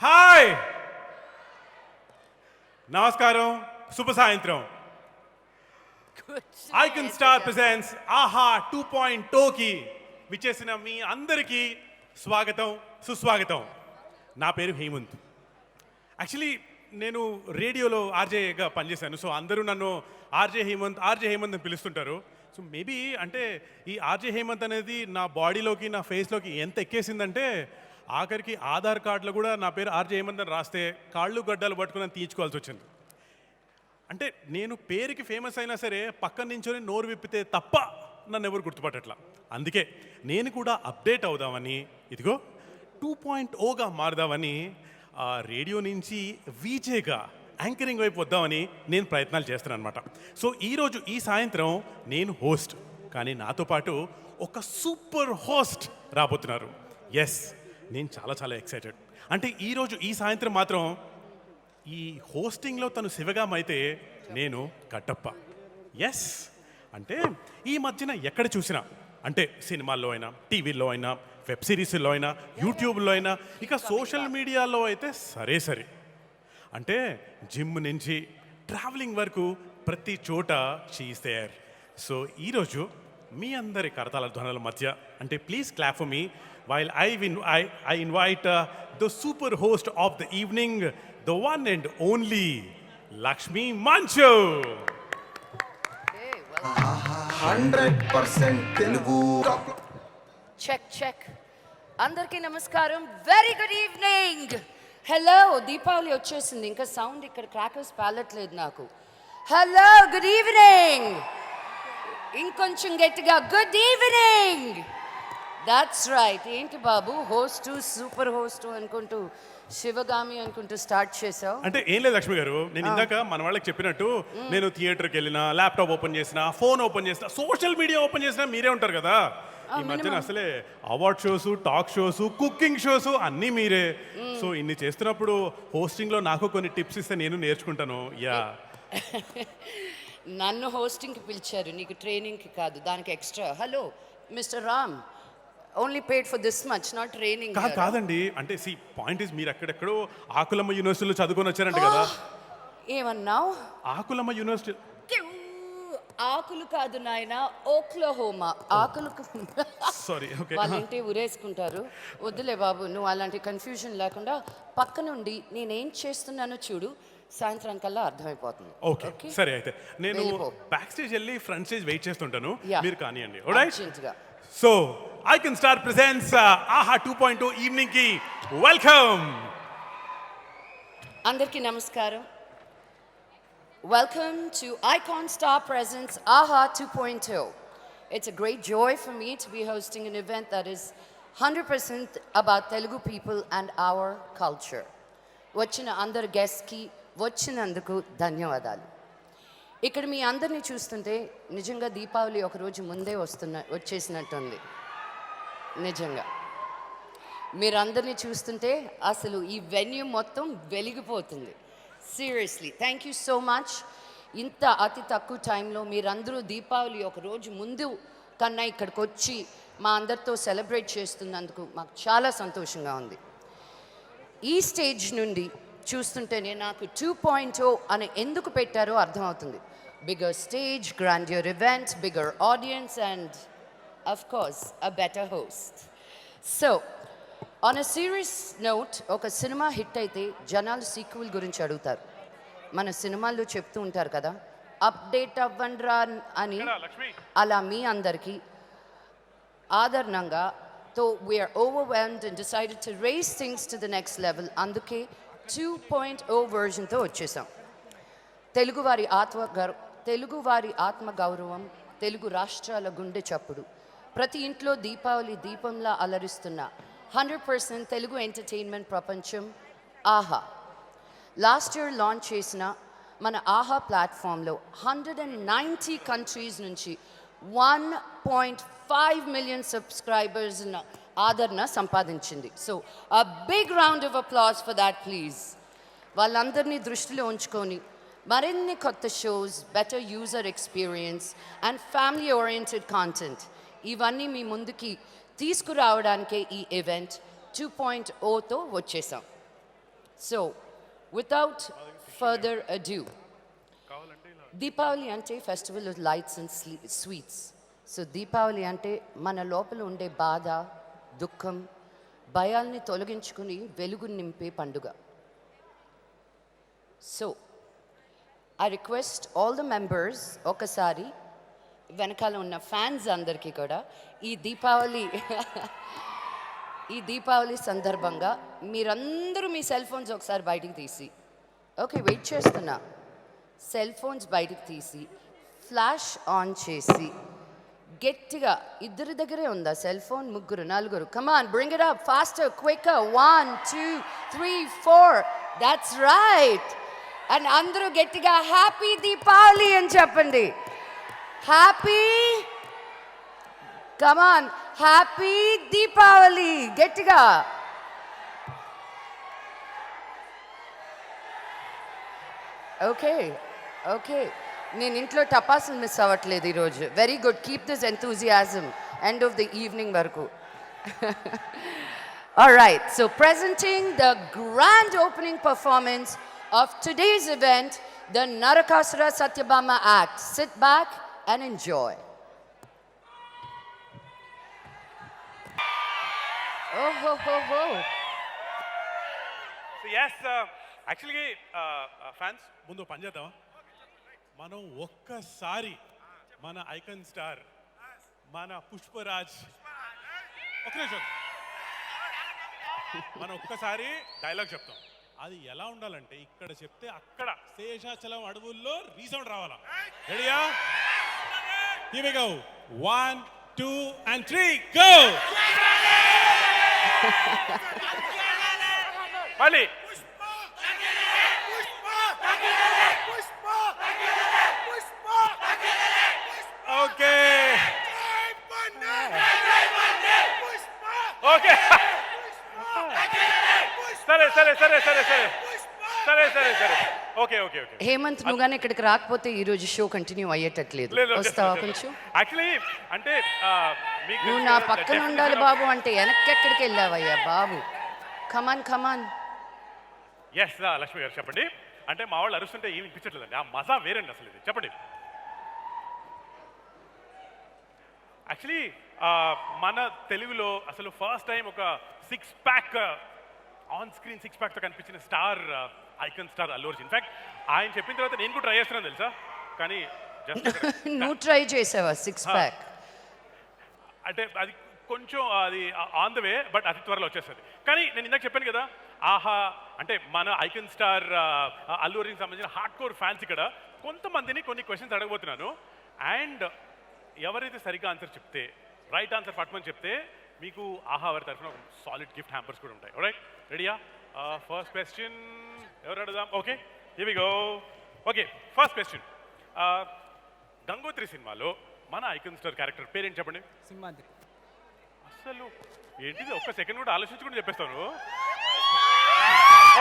Hi నమస్కారం శుభ సాయంత్రం ఐకాన్ స్టార్ ప్రెజెంట్స్ ఆహా 2.0కి విచ్చేసిన మీ అందరికీ స్వాగతం సుస్వాగతం. నా పేరు హేమంత్. యాక్చువల్లీ నేను రేడియోలో ఆర్జేగా పనిచేశాను. సో అందరూ నన్ను ఆర్జే హేమంత్ అని పిలుస్తుంటారు. సో మేబీ అంటే ఈ ఆర్జే హేమంత్ అనేది నా బాడీలోకి నా ఫేస్లోకి ఎంత ఎక్కేసిందంటే ఆఖరికి ఆధార్ కార్డులో కూడా నా పేరు ఆర్జే హేమంత్ అని రాస్తే కాళ్ళు గడ్డలు పట్టుకుని తీయించుకోవాల్సి వచ్చింది. అంటే నేను పేరుకి ఫేమస్ అయినా సరే పక్కన నించొని నోరు విప్పితే తప్ప నన్ను ఎవరు గుర్తుపట్టట్లా. అందుకే నేను కూడా అప్డేట్ అవుదామని ఇదిగో 2.0గా మారుదామని రేడియో నుంచి వీజేగా యాంకరింగ్ వైపు వద్దామని నేను ప్రయత్నాలు చేస్తున్నాను అనమాట. సో ఈరోజు ఈ సాయంత్రం నేను హోస్ట్, కానీ నాతో పాటు ఒక సూపర్ హోస్ట్ రాబోతున్నారు. ఎస్, నేను చాలా చాలా ఎక్సైటెడ్. అంటే ఈరోజు ఈ సాయంత్రం మాత్రం ఈ హోస్టింగ్లో తను శివగామ అయితే నేను కట్టప్ప. ఎస్, అంటే ఈ మధ్యన ఎక్కడ చూసినా అంటే సినిమాల్లో అయినా, టీవీల్లో అయినా, వెబ్ సిరీస్లో అయినా, యూట్యూబ్లో అయినా, ఇక సోషల్ మీడియాలో అయితే సరే అంటే జిమ్ నుంచి ట్రావెలింగ్ వరకు ప్రతి చోట షీఈస్ దేర్. సో ఈరోజు మీ అందరి కరతాళ ధ్వనుల మధ్య అంటే please clap for me while I invite the super host of the evening, the one and only Lakshmi Manchu. 100% Telugu. Check అందరికీ నమస్కారం. Very good evening. Hello, Deepavali వచ్చేసింది, ఇంకా సౌండ్ ఇక్కడ క్రాకర్స్ పాలట్లేదు నాకు. Hello, good evening. ఇంకొంచెం గట్టిగా గుడ్ ఈవినింగ్. That's right. ఏంటి బాబు, host super host అనుకుంటూ శివగామి అనుకుంటూ స్టార్ట్ చేసావు? అంటే ఏం లేదు లక్ష్మి గారు, నేను ఇందాక మన వాళ్ళకి చెప్పినట్టు నేను థియేటర్కి వెళ్ళినా, ల్యాప్టాప్ ఓపెన్ చేసినా, ఫోన్ ఓపెన్ చేసినా, సోషల్ మీడియా ఓపెన్ చేసినా మీరే ఉంటారు కదా. ఈ మధ్యన అసలే award shows, talk shows, cooking shows అన్నీ మీరే. సో ఇన్ని చేస్తున్నప్పుడు హోస్టింగ్లో నాకు కొన్ని టిప్స్ ఇస్తే నేను నేర్చుకుంటాను. యా నన్ను హోస్టింగ్కి పిలిచారు, నీకు ట్రైనింగ్కి కాదు, దానికి extra. Hello mister Ram, only paid for this much, not training. కాదండి, అంటే సి పాయింట్ ఇస్ మీరు ఎక్కడెక్కడో ఆకులమ్మ యూనివర్సిటీలో చదువుకొని వచ్చారంట కదా. ఏమన్నావు? ఆకులమ్మ యూనివర్సిటీ. ఆకులు కాదు నాయన, ఓక్లహోమా. ఆకులు సారీ, ఓకే. వాళ్ళంటే ఉరేసుకుంటారు. వద్దులే బాబు, నువ్వు అలాంటి కన్ఫ్యూజన్ లేకుండా పక్క నుండి నేనేం చేస్తున్నానో చూడు, సాయంత్రానికల్లా అర్థమైపోతుంది. ఓకే, సరే. అయితే నేను బ్యాక్ స్టేజ్ వెళ్ళి ఫ్రంట్ స్టేజ్ వెయిట్ చేస్తుంటాను, మీరు కానివ్వండి. Alright. So icon star presents ఆహా 2.0 ఈవినింగ్ కి వెల్కమ్. అందరికీ నమస్కారం. Welcome to Icon Star Presents AHA 2.0. It's a great joy for me to be hosting an event that is 100% about Telugu people and our culture. వచ్చిన అందరు గెస్ట్కి వచ్చినందుకు ధన్యవాదాలు. ఇక్కడ మీ అందరినీ చూస్తుంటే నిజంగా దీపావళి ఒక రోజు ముందే వచ్చేసినట్టుంది. నిజంగా మీరందరినీ చూస్తుంటే అసలు ఈ వెన్యూ మొత్తం వెలిగిపోతుంది. Seriously thank you so much. ఇంత అతి తక్కువ టైంలో మీరందరూ దీపావళి ఒక రోజు ముందు కన్నా ఇక్కడికి వచ్చి మా అందరితో సెలబ్రేట్ చేస్తున్నందుకు మాకు చాలా సంతోషంగా ఉంది. ఈ స్టేజ్ నుండి చూస్తుంటేనే నాకు 2.0 అని ఎందుకు పెట్టారో అర్థమవుతుంది. Bigger stage, grandeur event, bigger audience and of course a better host. So on a serious note, ఒక సినిమా హిట్ అయితే జనాలు సీక్వెల్ గురించి అడుగుతారు. మన సినిమాల్లో చెప్తూ ఉంటారు కదా, అప్డేట్ అవ్వండ్రా అని. అలా మీ అందరికీ ఆదరణంగా తో we're overwhelmed and decided to raise things to the next level. అందుకే 2.0 వర్జన్తో వచ్చేసాం. తెలుగువారి ఆత్మగౌరవం, తెలుగు రాష్ట్రాల గుండె చప్పుడు, ప్రతి ఇంట్లో దీపావళి దీపంలా అలరిస్తున్న 100% తెలుగు ఎంటర్టైన్మెంట్ ప్రపంచం ఆహా. లాస్ట్ ఇయర్ లాంచ్ చేసిన మన ఆహా ప్లాట్ఫామ్లో 190 కంట్రీస్ నుంచి 1.5 మిలియన్ సబ్స్క్రైబర్స్ ఆదరణ సంపాదించింది. So a big round of applause for that please. వాళ్ళందరినీ దృష్టిలో ఉంచుకొని మరిన్ని కొత్త shows, better user experience and family oriented content ఇవన్నీ మీ ముందుకి తీసుకురావడానికే ఈ ఈవెంట్ 2.0తో వచ్చేసాం. So, without further ado, Deepavali అంటే festival of lights and sweets. So Deepavali అంటే మన లోపల ఉండే బాధ, దుఃఖం, భయాల్ని తొలగించుకుని వెలుగు నింపే పండుగ. So I request all the members, ఒకసారి వెనకాల ఉన్న ఫ్యాన్స్ అందరికీ కూడా ఈ దీపావళి సందర్భంగా మీరందరూ మీ సెల్ ఫోన్స్ ఒకసారి బయటికి తీసి, ఓకే వెయిట్ చేస్తున్నా, సెల్ ఫోన్స్ బయటికి తీసి ఫ్లాష్ ఆన్ చేసి గట్టిగా, ఇద్దరి దగ్గరే ఉందా సెల్ ఫోన్? ముగ్గురు, నలుగురు, come on bring it up faster, quicker, 1 2 3 4, that's right. And అందరూ గట్టిగా హ్యాపీ దీపావళి అని చెప్పండి. హ్యాపీ, కమాన్, హ్యాపీ దీపావళి గట్టిగా. ఓకే ఓకే, నేను ఇంట్లో టపాసులు మిస్ అవ్వట్లేదు ఈరోజు. Very good, keep this enthusiasm end of the evening వరకు. Alright, so presenting the grand opening performance of today's event, the Narakasura Satyabhama Act. Sit back and enjoy. Oh ho ho ho. So yes, actually fans, ముందు పని చేద్దాం. మనం ఒక్కసారి మన icon star, మన పుష్పరాజ్, ఒక నిమిషం, మనం ఒక్కసారి డైలాగ్ చెప్తాం. అది ఎలా ఉండాలంటే ఇక్కడ చెప్తే అక్కడ శేషాచలం అడవుల్లో రీసౌండ్ రావాలా. రెడీయా? Here we go. 1 2 and 3 go. మళ్ళీ ఓకే ఓకే, సరే సరే సరే సరే సరే సరే సరే సరే ఓకే ఓకే ఓకే. హేమంత్, నువ్వు కానీ ఇక్కడికి రాకపోతే ఈ రోజు షో కంటిన్యూ అయ్యేటట్లేదు. వస్తావా కొంచెం? యాక్చువల్లీ అంటే నువ్వు నా పక్కన ఉండాలి బాబు అంటే వెనక్కెక్కడికి వెళ్ళావయ్యా బాబు. కమాన్ కమాన్. ఎస్ లక్ష్మి గారు చెప్పండి. అంటే మా వాళ్ళు అరుస్తుంటే ఏమి వినిపించట్లేదండి, ఆ మజా వేరండి అసలు. ఇది చెప్పండి. యాక్చువల్లీ మన తెలుగులో అసలు ఫస్ట్ టైం ఒక 6 ప్యాక్ ఆన్ స్క్రీన్ 6 ప్యాక్తో కనిపించిన star, icon star Allu Arjun. In fact ఆయన చెప్పిన తర్వాత నేను కూడా ట్రై చేస్తున్నాను తెలుసా, కానీ జస్ట్ నువ్వు ట్రై చేసావా 6 ప్యాక్? అంటే అది కొంచెం అది ఆన్ ద వే, బట్ అతి త్వరలో వచ్చేస్తుంది. కానీ నేను ఇందాక చెప్పాను కదా, ఆహా అంటే మన ఐకాన్ స్టార్ అల్లు అర్జున్కి సంబంధించిన హార్డ్ కోర్ ఫ్యాన్స్ ఇక్కడ కొంతమందిని కొన్ని క్వశ్చన్స్ అడగబోతున్నాను. అండ్ ఎవరైతే సరిగ్గా ఆన్సర్ చెప్తే, రైట్ ఆన్సర్ పట్టమని చెప్తే మీకు ఆహా వారి తరఫున సాలిడ్ గిఫ్ట్ హ్యాంపర్స్ కూడా ఉంటాయి. రైట్, రెడీయా? ఫస్ట్ క్వశ్చన్ ఎవరు అడుగుదాం? Okay, here we go. Okay, first question. Gangotri సినిమాలో మన ఐకాన్ స్టార్ క్యారెక్టర్ పేరేంటి చెప్పండి? సింహాద్రి. అసలు ఏంటిది, ఒక్క సెకండ్ కూడా ఆలోచించుకుంటూ చెప్పేస్తాను.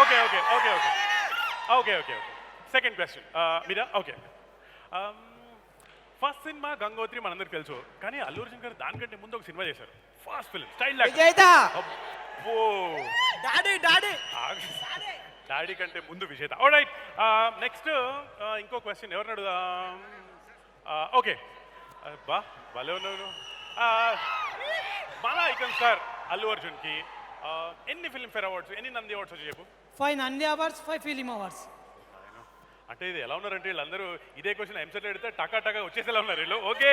Okay okay okay okay okay okay okay. Second question మీరా? ఓకే, ఫస్ట్ సినిమా గంగోత్రి మనందరికి తెలుసు, కానీ అల్లు అర్జున్ గారు దానికంటే ముందు ఒక సినిమా చేశారు. ఫస్ట్ ఫిల్మ్ స్టైల్ అబ్బో, డాడీ కంటే ముందు విజేత. ఆల్రైట్, నెక్స్ట్ ఇంకో క్వశ్చన్ ఎవరిని అడుగుదాం? ఓకే, బా భలే ఉన్నాను. మన ఐకాన్ స్టార్ అల్లు అర్జున్కి ఎన్ని ఫిల్మ్ఫేర్ అవార్డ్స్, ఎన్ని నంది అవార్డ్స్ వచ్చి చెప్పు? 5 నంది అవార్డ్స్, 5 ఫిలిం అవార్డ్స్. అంటే ఇది ఎలా ఉన్నారంటే వీళ్ళందరూ ఇదే క్వశ్చన్ ఎంసెట్ అడిగితే టకా టకా వచ్చేసేలా ఉన్నారు వీళ్ళు. ఓకే,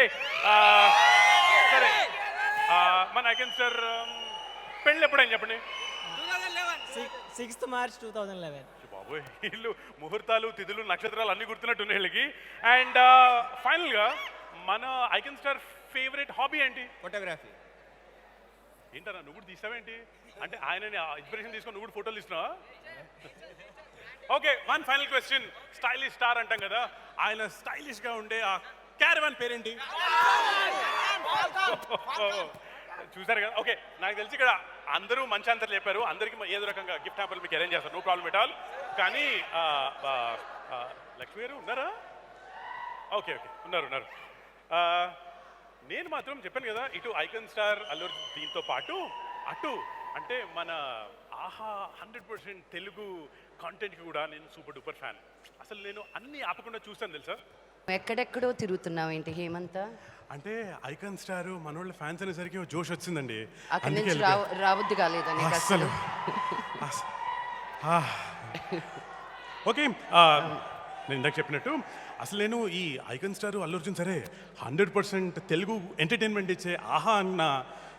సరే, మన ఐకాన్ స్టార్ పెళ్ళి ఎప్పుడైనా చెప్పండి? 6th March 2011. బాబోయ్, వీళ్ళు ముహూర్తాలు, తిథులు, నక్షత్రాలు అన్ని గుర్తున్నట్టున్నాయి వీళ్ళకి. అండ్ ఫైనల్గా మన ఐకాన్ స్టార్ ఫేవరెట్ హాబీ ఏంటి? ఫోటోగ్రఫీ. ఏంటన్నా నువ్వు కూడా తీసావేంటి? అంటే ఆయన ఇన్స్పిరేషన్ తీసుకొని నువ్వు కూడా ఫోటోలు తీస్తున్నావా? Okay, one final question. Stylish star అంటాం కదా, ఆయన స్టైలిష్ గా ఉండే ఆ క్యారవాన్ పేరేంటి? చూసారు కదా. ఓకే, నాకు తెలిసి ఇక్కడ అందరూ మంచి ఆన్సర్లు చెప్పారు. అందరికీ ఏదో రకంగా గిఫ్ట్ హ్యాంపర్లు మీకు అరేంజ్ చేస్తారు, నో ప్రాబ్లం ఎట్ ఆల్. కానీ లక్ష్మి గారు ఉన్నారా? ఓకే ఓకే, ఉన్నారు ఉన్నారు. నేను మాత్రం చెప్పాను కదా, ఇటు ఐకాన్ స్టార్ అల్లు అర్జున్ దీంతో పాటు అటు అంటే మన ఆహా 100% తెలుగు కాంటెంట్కి కూడా నేను సూపర్ డూపర్ ఫ్యాన్. అసలు నేను అన్ని ఆపకుండా చూస్తాను తెలుసా. ఎక్కడెక్కడో తిరుగుతున్నావు ఏంటి హేమంత్? అంటే ఐకాన్ స్టార్ మనోళ్ళ ఫ్యాన్స్ అనేసరికి ఓ జోష్ వచ్చిందండి. అక్కడి అందుకే నుంచి రావద్దు కాలేదా నీకు అసలు అసలు? ఓకే, నేను ఇందాక చెప్పినట్టు అసలు నేను ఈ ఐకాన్ స్టార్ అల్లు అర్జున్ సరే 100% తెలుగు ఎంటర్టైన్మెంట్ ఇచ్చే ఆహా అన్న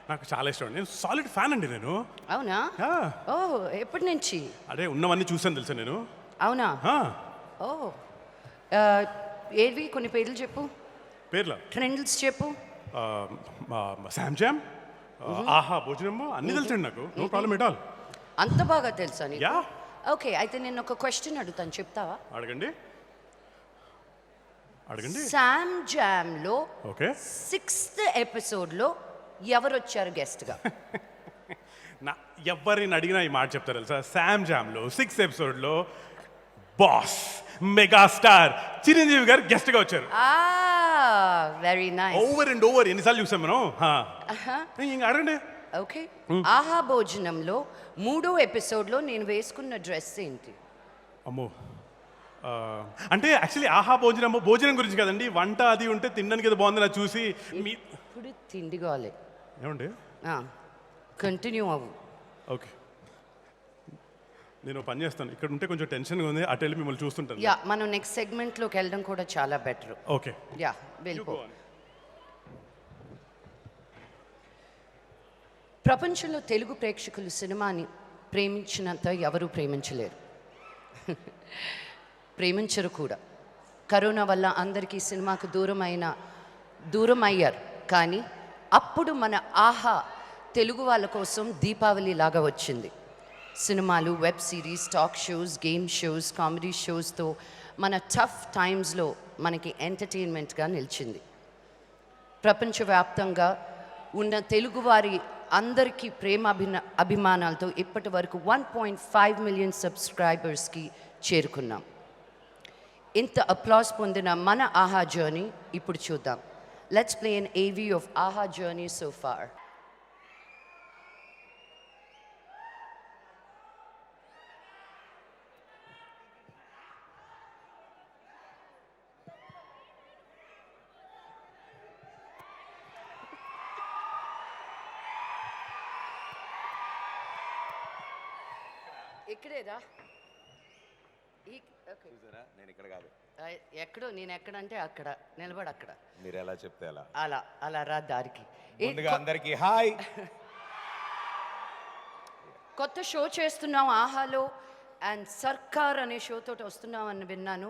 నాకు చాలా ఇష్టం. నేను సాలిడ్ ఫ్యాన్ అండి నేను. అవునా? ఆ, ఓ ఎప్పటి నుంచి? అదే ఉన్నవన్నీ చూసాను తెలుసా నేను. అవునా? ఆ, ఓ ఏవి కొన్ని పేర్లు చెప్పు, పేర్ల ట్రెండ్స్ చెప్పు. శామ్ జామ్, ఆహా భోజనము అన్నీ తెలుసండి నాకు. No problem at all. అంత బాగా తెలుసా నీకు? యా, ఓకే, అయితే నేను ఒక క్వశ్చన్ అడుగుతాను, చెప్తావా? అడగండి అడగండి. శామ్ జామ్ లో ఓకే, 6th ఎపిసోడ్ లో ఎవరు వచ్చారు గెస్ట్ గా? నా ఎవరిని అడిగినా ఈ మాట చెప్తారు తెలుసా. శామ్ జామ్లో 6th ఎపిసోడ్లో బాస్ మెగాస్టార్ చిరంజీవి గారు గెస్ట్గా వచ్చారు. Very nice. Over and over ఎన్నిసార్లు చూసాం మనం. ఇంకా అడగండి. ఓకే, ఆహా భోజనంలో 3వ ఎపిసోడ్ లో నేను వేసుకున్న డ్రెస్ ఏంటి? అమ్మో, అంటే యాక్చువల్లీ ఆహా భోజనం గురించి కదండి. వంట అది ఉంటే తినడానికి ఏదో బాగుంది నాకు చూసి మీ ఇప్పుడు తిండిగోలే. ఏమండి. కంటిన్యూ అవ్వు. ఓకే, నేను పని చేస్తాను. ఇక్కడ ఉంటే కొంచెం టెన్షన్గా ఉంది, అటు వెళ్ళి మిమ్మల్ని చూస్తుంటాను. యా, మనం నెక్స్ట్ సెగ్మెంట్ లోకి వెళ్ళడం కూడా చాలా బెటర్. ఓకే, యా, వెళ్ళిపో. ప్రపంచంలో తెలుగు ప్రేక్షకులు సినిమాని ప్రేమించినంత ఎవరూ ప్రేమించలేరు. ప్రేమించరు కూడా. కరోనా వల్ల అందరికీ సినిమాకు దూరం అయ్యారు. కానీ అప్పుడు మన ఆహా తెలుగు వాళ్ళ కోసం దీపావళి లాగా వచ్చింది. సినిమాలు, web series, talk shows, game shows, comedy షోస్తో మన టఫ్ టైమ్స్లో మనకి ఎంటర్టైన్మెంట్గా నిలిచింది. ప్రపంచవ్యాప్తంగా ఉన్న తెలుగువారి అందరికీ అభిమానాలతో ఇప్పటి వరకు 1.5 మిలియన్ సబ్స్క్రైబర్స్కి చేరుకున్నాం. ఇంత అప్లాస్ పొందిన మన ఆహా జర్నీ ఇప్పుడు చూద్దాం. Let's play an AV of ఆహా జర్నీ so far. ఇక్కడేరా. నేను ఇక్కడ కాదు, ఎక్కడో, నేను ఎక్కడంటే అక్కడ నిలబడి అక్కడ. మీరు ఎలా చెప్తే అలా. అలా అలా రా దారికి. ముందుగా అందరికీ హాయ్. కొత్త షో చేస్తున్నాం ఆహాలో, అండ్ సర్కార్ అనే షోతో వస్తున్నాం అని విన్నాను.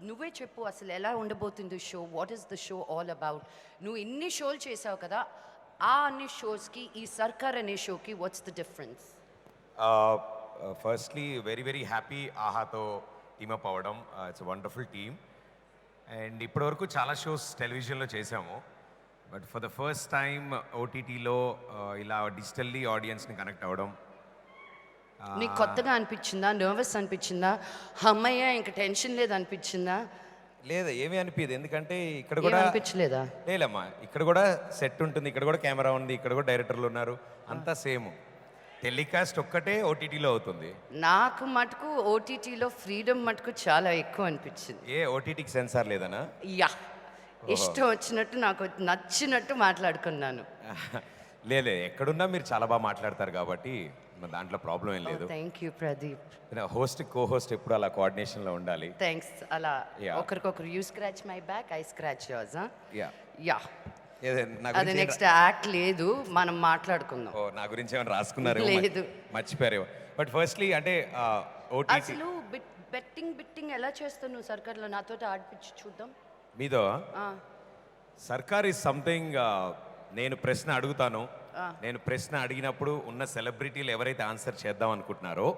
నువ్వే చెప్పు అసలు ఎలా ఉండబోతుంది show. What is the show all about? నువ్వు ఇన్ని షోలు చేసావు కదా, అన్ని షోస్కి ఈ సర్కార్ అనే షోకి what's the difference? Firstly very very happy ఆహాతో టీమప్ అవ్వడం. It's wonderful team. అండ్ ఇప్పటివరకు చాలా షోస్ టెలివిజన్లో చేసాము, but for the first time ఓటీటీలో ఇలా డిజిటల్లీ ఆడియన్స్ని కనెక్ట్ అవ్వడం. నీకు కొత్తగా అనిపించిందా? నర్వస్ అనిపించిందా? అమ్మయ్య ఇంక టెన్షన్ లేదు అనిపించిందా? లేదా ఏమీ అనిపించదు, ఎందుకంటే ఇక్కడ కూడా అనిపించలేదా? లేదమ్మా, ఇక్కడ కూడా సెట్ ఉంటుంది, ఇక్కడ కూడా కెమెరా ఉంది, ఇక్కడ కూడా డైరెక్టర్లు ఉన్నారు, అంతా సేమ్. టెలికాస్ట్ ఒక్కటే ఓటీటీలో అవుతుంది. నాకు మటుకు ఓటీటీలో ఫ్రీడమ్ మటుకు చాలా ఎక్కువ అనిపించింది. ఏ ఓటీటీకి సెన్సార్ లేదనా? యా, ఇష్టం వచ్చినట్టు నాకు నచ్చినట్టు మాట్లాడుకున్నాను. లేలే, ఎక్కడున్నా మీరు చాలా బాగా మాట్లాడతారు కాబట్టి దాంట్లో ప్రాబ్లం ఏం లేదు. Thank you Pradeep. Host co host ఎప్పుడు అలా కోఆర్డినేషన్లో ఉండాలి. థ్యాంక్స్. అలా Yeah. ఒకరికొకరు you scratch my back, I scratch yours. Yeah yeah, అది నెక్స్ట్ యాక్ట్ లేదు, మనం మాట్లాడుకుందాం. నా గురించి ఏమైనా రాసుకున్నారు? లేదు. మర్చిపోయారు. బట్ ఫస్ట్లీ అంటే ఓటీటీ అసలు బెట్టింగ్ ఎలా చేస్తావు నువ్వు సర్కార్లో? నాతో ఆడిపించి చూద్దాం. మీదో సర్కార్ ఈజ్ సంథింగ్. నేను ప్రశ్న అడుగుతాను, నేను ప్రశ్న అడిగినప్పుడు ఉన్న సెలబ్రిటీలు ఎవరైతే ఆన్సర్ చేద్దాం అనుకుంటున్నారో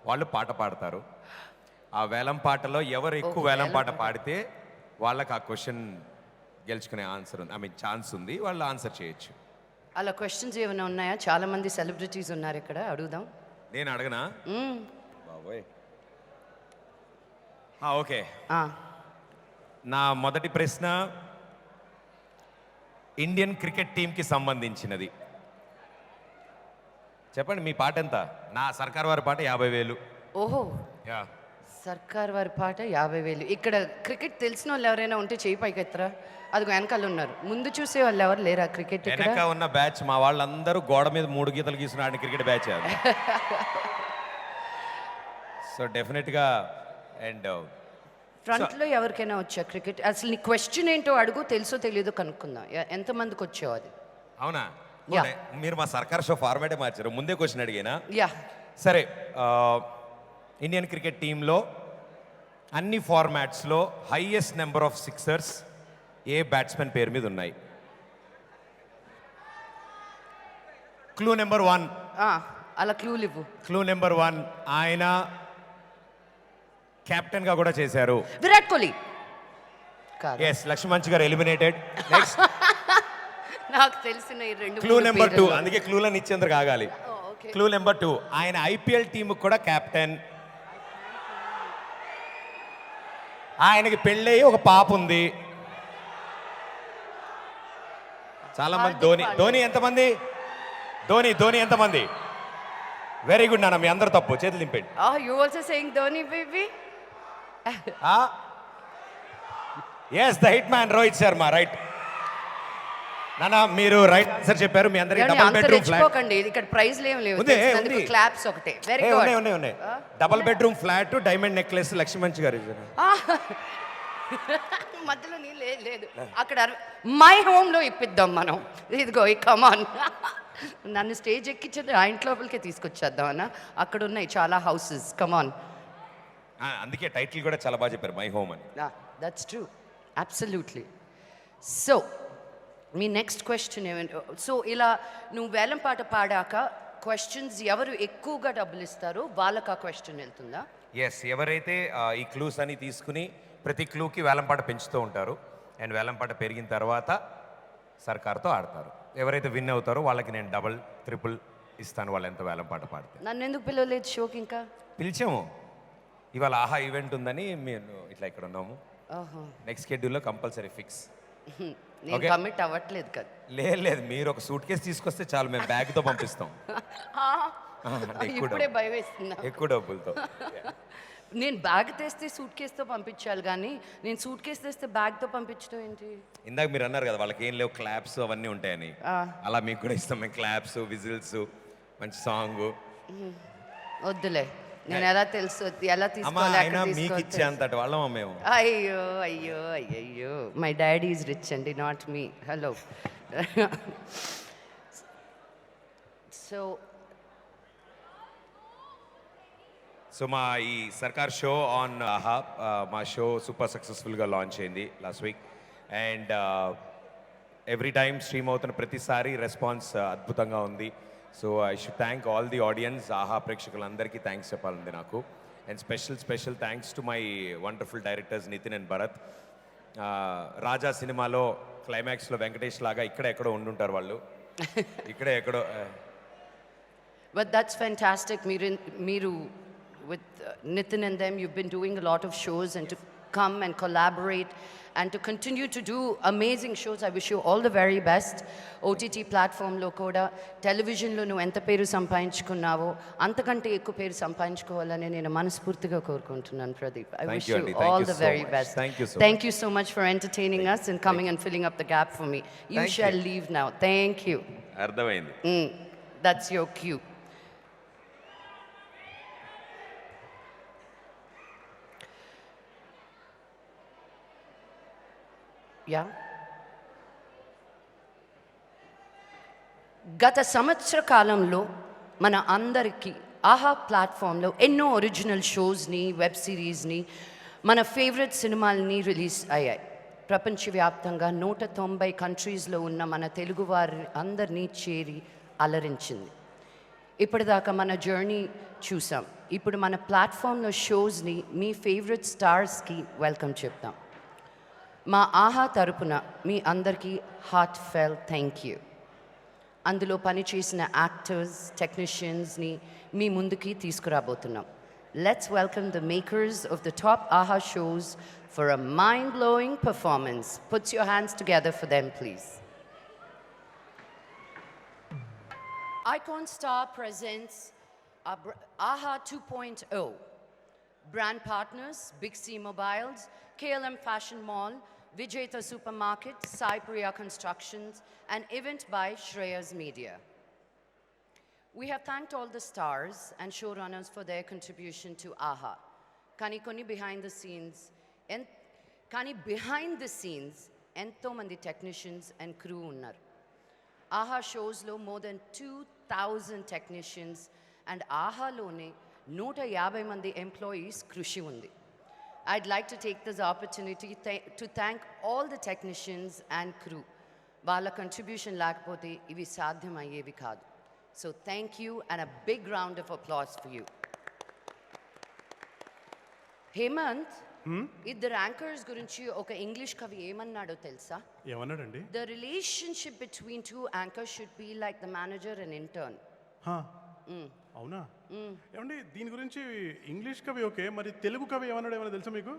వాళ్ళు పాట పాడతారు. ఆ వేలం పాటలో ఎవరు ఎక్కువ వేలం పాట పాడితే వాళ్ళకి ఆ క్వశ్చన్ గెలుచుకునే ఆన్సర్ ఉంది, ఛాన్స్ ఉంది, వాళ్ళు ఆన్సర్ చేయొచ్చు. అలా క్వశ్చన్స్ ఏమైనా ఉన్నాయా? చాలా మంది సెలబ్రిటీస్ ఉన్నారు ఇక్కడ, అడుగుదాం. నేను అడగనా? బాబోయ్, ఓకే. నా మొదటి ప్రశ్న ఇండియన్ క్రికెట్ టీంకి సంబంధించినది. చెప్పండి మీ పాట ఎంత? నా సర్కార్ వారి పాట 50,000. ఓహో, యా. సర్కార్ వారి పాట 50,000. ఇక్కడ క్రికెట్ తెలిసిన వాళ్ళు ఎవరైనా ఉంటే చేయి పైకెత్తరా? అదిగో వెనకాల ఉన్నారు. ముందు చూసే వాళ్ళు ఎవరు లేరా క్రికెట్ ఇక్కడ? వెనక ఉన్న బ్యాచ్ మా వాళ్ళందరూ గోడ మీద 3 గీతలు గీసిన ఆడిన క్రికెట్ బ్యాచ్. సో డెఫినెట్గా. అండ్ ఫ్రంట్లో ఎవరికైనా వచ్చా క్రికెట్? అసలు నీ క్వశ్చన్ ఏంటో అడుగు, తెలుసో తెలియదో కనుక్కుందాం. ఎంతమందికి వచ్చావు అది? అవునా? Yeah. మీరు మా సర్కార్ షో ఫార్మాటే మార్చారు. ముందే క్వశ్చన్ అడిగానా? యా, సరే, ఇండియన్ క్రికెట్ టీంలో అన్ని ఫార్మాట్స్లో హైయెస్ట్ నెంబర్ ఆఫ్ సిక్సర్స్ ఏ బ్యాట్స్మెన్ పేరు మీద ఉన్నాయి? Clue number 1. అలా క్లూలు ఇవ్వు. క్లూ నెంబర్ 1, ఆయన కెప్టెన్గా కూడా చేశారు. విరాట్ కోహ్లీ కాదు. ఎస్, లక్ష్మణ్ గారు ఎలిమినేటెడ్. నెక్స్ట్ నాకు తెలిసిన ఈ రెండు క్లూ మూడు నెంబర్ 2, పేర్లలో. అందుకే క్లూలను ఇచ్చేందుకు ఆగాలి. okay. క్లూ నెంబర్ 2, ఆయన ఐపీఎల్ టీమ్ కూడా కెప్టెన్. ఆయనకి పెళ్ళయి ఒక పాప ఉంది. చాలా మంది. హార్దిక్ ధోని. పాండ్యా. ధోని ఎంతమంది? ధోని ఎంతమంది? వెరీ గుడ్ నాన్న, మీ అందరు తప్పు. చేతులు దింపండి. You also saying Dhoni, baby? Yes, the hit man Rohit Sharma. Right నాన్న, మీరు రైట్ ఆన్సర్ చెప్పారు. మీ అందరికి ఏమండి, డబుల్ అంత బెడ్రూమ్ ఫ్లాట్ రెచ్చిపోకండి. ఇక్కడ ప్రైజ్లు ఏం లేవు. ఉంది, తెలిసినందుకు ఉంది. క్లాప్స్ ఒకటే. వెరీ ఉన్నాయి గుడ్. ఉన్నాయి ఉన్నాయి. Double bedroom flat, diamond necklace Laxman గారు ఇచ్చారు. మధ్యలో నీ లేదు అక్కడ. మై హోమ్ లో ఇప్పిద్దాం మనం. ఇదిగో ఈ కమాన్. నన్ను స్టేజ్ ఎక్కించేది ఆ ఇంటి లోపలికే తీసుకొచ్చేద్దాం అన్న. అక్కడ ఉన్నాయి చాలా హౌసెస్. కమాన్. అందుకే టైటిల్ కూడా చాలా బాగా చెప్పారు, మై హోమ్ అని. That's true, absolutely. So me next question ఏమంటే, సో ఇలా నువ్వు వేలం పాట పాడాక క్వశ్చన్స్ ఎవరు ఎక్కువగా డబ్బులు ఇస్తారో వాళ్ళకి ఆ క్వశ్చన్ వెళ్తుందా? ఎస్, ఎవరైతే ఈ క్లూస్ అని తీసుకుని ప్రతి క్లూకి వేలంపాట పెంచుతూ ఉంటారు. అండ్ వేలంపాట పెరిగిన తర్వాత సర్కార్తో ఆడతారు. ఎవరైతే విన్ అవుతారో వాళ్ళకి నేను డబుల్ ట్రిపుల్ ఇస్తాను, వాళ్ళు ఎంత వేలంపాట పాడితే. నన్ను ఎందుకు పిలవలేదు షోకి ఇంకా? పిలిచాము, ఇవాళ ఆహా ఈవెంట్ ఉందని మేము ఇట్లా ఇక్కడ ఉన్నాము. ఓహో, నెక్స్ట్ షెడ్యూల్లో కంపల్సరీ ఫిక్స్. నేను Okay. కమిట్ అవ్వట్లేదు కదా. లేదు, మీరు ఒక సూట్ కేసు తీసుకొస్తే చాలు, మేము బ్యాగ్తో పంపిస్తాం. అంటే ఇప్పుడే భయం వేస్తుందా? ఎక్కువ డబ్బులతో. నేను బ్యాగ్ తెస్తే సూట్ కేసుతో పంపించాలి, కానీ నేను సూట్ కేసు తెస్తే బ్యాగ్తో పంపించడం ఏంటి? ఇందాక మీరు అన్నారు కదా వాళ్ళకి ఏం లేవు, క్లాప్స్ అవన్నీ ఉంటాయని. అలా మీకు కూడా ఇస్తాం మేము, క్లాప్స్, విజిల్స్, మంచి సాంగ్. వద్దులే, నేను ఎలా తెలుసు ఎలా అమ్మా, తీసుకోవాలి, అయినా ఎక్కడ మీకు తీసుకోవాలి ఇచ్చే అంతటి వాళ్ళమా మేము? అయ్యో అయ్యో అయ్యయ్యో, మై డాడీ ఈజ్ రిచ్ అండి, not me. Hello. So so మా ఈ సర్కార్ షో ఆన్ ఆహా, మా షో సూపర్ సక్సెస్ఫుల్గా లాంచ్ అయింది last week. And every time stream అవుతున్న ప్రతిసారి రెస్పాన్స్ అద్భుతంగా ఉంది. So I should thank all the audience. Aha ప్రేక్షకులందరికీ థ్యాంక్స్ చెప్పాలండి నాకు. And special thanks to my wonderful directors Nitin and Bharat. Raja సినిమాలో క్లైమాక్స్లో వెంకటేష్ లాగా ఇక్కడ ఎక్కడో ఉండుంటారు వాళ్ళు, ఇక్కడే ఎక్కడో. But that's fantastic. మీరు with Nitin and them, you've been doing a lot of shows, and to come and collaborate and to continue to do amazing shows, I wish you all the very best. OTT platform lo kuda, television lo nu enta peru sampayinchukunnavo antakante ekku peru sampayinchukovalani nenu manaspurtiga korukuntunnanu Pradeep. I Thank wish you, you Andy. Thank all you the so very much. best. Thank you so much for entertaining us and coming and filling up the gap for me. You Thank shall you. leave now. Thank you. అర్థమైంది. That's your cue. Yeah, గత సంవత్సర కాలంలో మన అందరికీ ఆహా ప్లాట్ఫామ్లో ఎన్నో original షోస్ని, web సిరీస్ని, మన ఫేవరెట్ సినిమాలని రిలీజ్ అయ్యాయి. ప్రపంచవ్యాప్తంగా 190 కంట్రీస్లో ఉన్న మన తెలుగు వారి అందరినీ చేరి అలరించింది. ఇప్పటిదాకా మన జర్నీ చూసాం. ఇప్పుడు మన ప్లాట్ఫామ్లో షోస్ని మీ ఫేవరెట్ స్టార్స్కి వెల్కమ్ చెప్తాం. మా ఆహా తరపున మీ అందరికీ హార్ట్ ఫెల్ థ్యాంక్ యూ. అందులో పనిచేసిన యాక్టర్స్, టెక్నీషియన్స్ని మీ ముందుకి తీసుకురాబోతున్నాం. Let's welcome the makers of the top Aha shows for a mind blowing performance. Puts your hands together for them please. Icon Star presents AHA 2.0. Brand partners, Big C Mobiles, KLM Fashion Mall, Vijayta Supermarket, Sai Priya Constructions, and event by Shreyas Media. We have thanked all the stars and showrunners for their contribution to AHA. Kani behind the scenes, ఎంతో మంది technicians and crew ఉన్నారు. AHA షోస్లో more than 2,000 technicians and AHAలోనే 150 మంది employees కృషి ఉంది. I'd like to take this opportunity to thank all the technicians and crew. వాళ్ళ contribution లేకపోతే ఇవి సాధ్యమయ్యేవి కాదు. So thank you and a big round of applause for you. Hemant, ఇద్దరు anchors గురించి ఒక ఇంగ్లీష్ కవి ఏమన్నాడో తెలుసా? ఏమన్నాడండి? The relationship between two anchors should be like the manager and intern. అవునా? ఏమండి దీని గురించి ఇంగ్లీష్ కవి ఓకే, మరి తెలుగు కవి ఏమన్నాడు ఏమన్నా తెలుసా మీకు?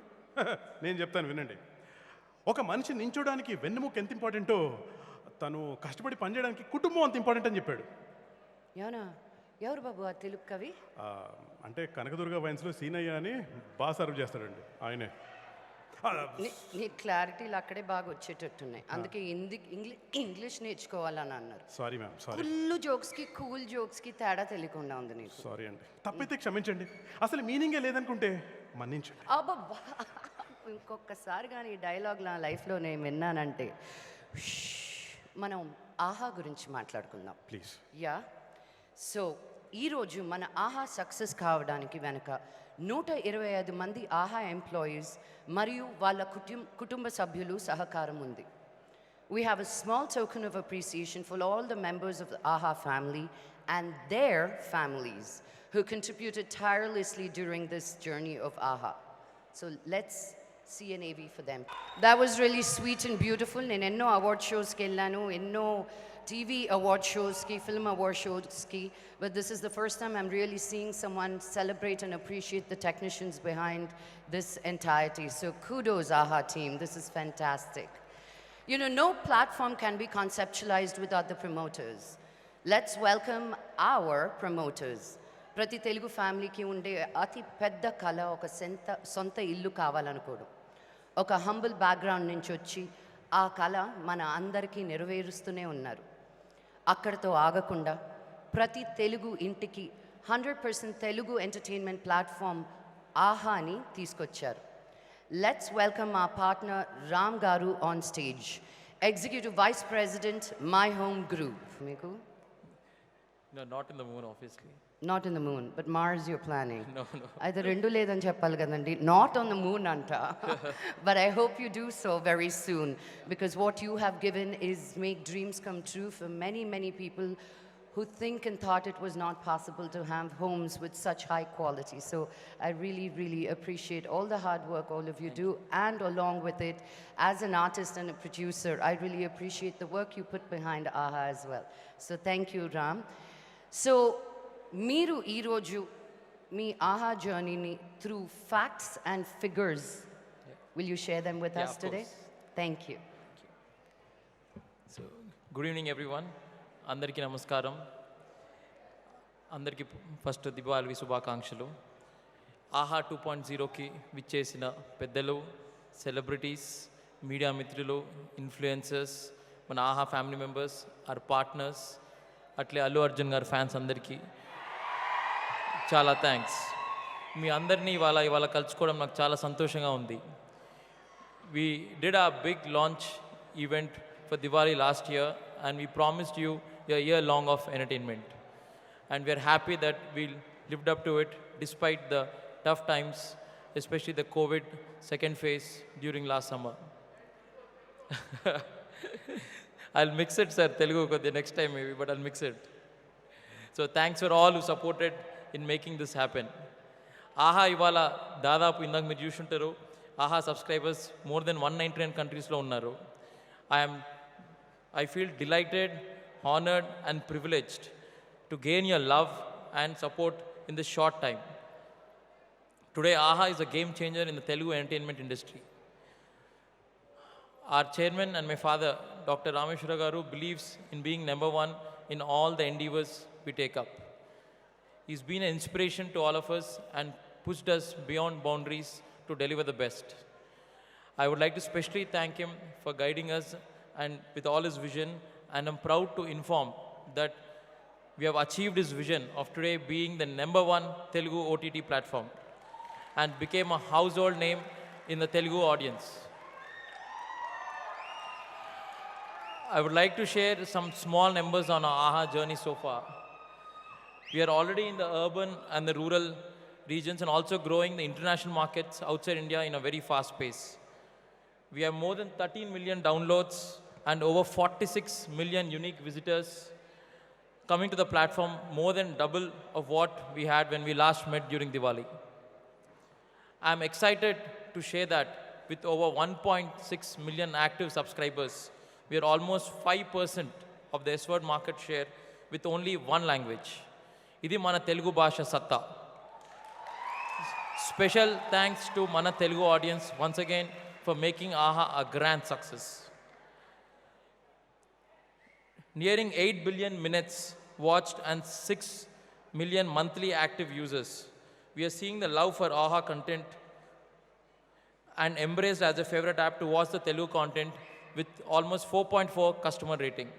నేను చెప్తాను వినండి. ఒక మనిషి నించోడానికి వెన్నెముక ఎంత ఇంపార్టెంటో తను కష్టపడి పనిచేయడానికి కుటుంబం అంత ఇంపార్టెంట్ అని చెప్పాడు. ఎవరు బాబు ఆ తెలుగు కవి? అంటే కనకదుర్గ వైన్స్లో సీనయ్య అని బాగా సర్వ్ చేస్తాడండి ఆయనే. నీ క్లారిటీలు అక్కడే బాగా వచ్చేటట్టున్నాయి, అందుకే ఇంగ్లీష్ నేర్చుకోవాలని అన్నారు. Sorry ma'am, sorry. ఫుల్ జోక్స్కి కూల్ జోక్స్కి తేడా తెలియకుండా ఉంది నీకు. సారీ అండి, తప్పైతే క్షమించండి. అసలు మీనింగే లేదనుకుంటే మన్నించండి. అబ్బబ్బా, ఇంకొకసారి కానీ ఈ డైలాగ్ నా లైఫ్లో నేను విన్నానంటే మనం ఆహా గురించి మాట్లాడుకుందాం ప్లీజ్. యా, సో ఈరోజు మన ఆహా సక్సెస్ కావడానికి వెనుక 125 మంది ఆహా ఎంప్లాయీస్ మరియు వాళ్ళ కుటుంబ సభ్యులు సహకారం ఉంది. We have a small token of appreciation for all the members of the AHA family and their families who contributed tirelessly during this journey of AHA. So let's see an AV for them. That was really sweet and beautiful. నేను ఎన్నో award షోస్కి వెళ్ళాను, ఎన్నో TV award shows ki, film award shows ki, but this is the first time I'm really seeing someone celebrate and appreciate the technicians behind this entirety. So kudos AHA team, this is fantastic. You know, no platform can be conceptualized without the promoters. Let's welcome our promoters. Prati Telugu family ki unde ati pedda kala oka sonta illu kavalanukonu. Oka humble background nunchi vachi ఆ కళ మన అందరికీ నెరవేరుస్తూనే ఉన్నారు. అక్కడితో ఆగకుండా ప్రతి తెలుగు ఇంటికి 100% Telugu entertainment platform ఆహాని తీసుకొచ్చారు. Let's welcome our partner Ram garu on stage, executive vice president My Home Group. మీకు No, not in the moon, obviously. Not in the moon, but Mars you're planning. No. అయితే రెండు లేదని చెప్పాలి కదండి. Not on the moon అంట. But I hope you do so very soon, because what you have given is make dreams come true for many, many people who think and thought it was not possible to have homes with such high quality. So I really, really appreciate all the hard work all of you do, and along with it, as an artist and a producer, I really appreciate the work you put behind AHA as well. So thank you, Ram. So మీరు ఈరోజు మీ ఆహా జర్నీని through facts and figures, will you share them with us today? Thank you. So, good evening everyone. అందరికీ నమస్కారం. అందరికీ first Diwali శుభాకాంక్షలు. ఆహా 2.0కి విచ్చేసిన పెద్దలు, సెలబ్రిటీస్, మీడియా మిత్రులు, ఇన్ఫ్లుయెన్సర్స్, మన ఆహా ఫ్యామిలీ మెంబర్స్, ఆర్ పార్ట్నర్స్, అట్లే అల్లు అర్జున్ గారి ఫ్యాన్స్ అందరికీ చాలా థ్యాంక్స్. మీ అందరినీ ఇవాళ కలుసుకోవడం నాకు చాలా సంతోషంగా ఉంది. We did our big launch event for Diwali last year, and we promised you a year long of entertainment. And we are happy that we lived up to it despite the tough times, especially the COVID second phase during last summer. I'll mix it, sir, Telugu the next time maybe, but I'll mix it. So thanks for all who supported in making this happen. ఆహా ఇవాళ దాదాపు ఇందాక మీరు చూసుంటారు, ఆహా subscribers more than 199 కంట్రీస్లో ఉన్నారు. I feel delighted, honored and privileged to gain your love and support in this short time. Today AHA is a game changer in the Telugu entertainment industry. Our chairman and my father, Dr. Rameshwara Garu, believes in being number one in all the endeavors we take up. He's been an inspiration to all of us and pushed us beyond boundaries to deliver the best. I would like to specially thank him for guiding us and with all his vision, and I'm proud to inform that we have achieved his vision of today being the #1 Telugu OTT platform and became a household name in the Telugu audience. I would like to share some small numbers on our AHA journey so far. We are already in the urban and the rural regions and also growing the international markets outside India in a very fast pace. We have more than 13 million downloads and over 46 million unique visitors coming to the platform, more than double of what we had when we last met during Diwali. I'm excited to share that with over 1.6 million active subscribers, we are almost 5% of the S-word market share with only one language. Idi mana Telugu Bhasha Satta. Special thanks to mana Telugu audience once again for making AHA a grand success. Nearing 8 billion minutes watched and 6 million monthly active users. We are seeing the love for AHA content and embraced as a favorite app to watch the Telugu content with almost 4.4 customer rating.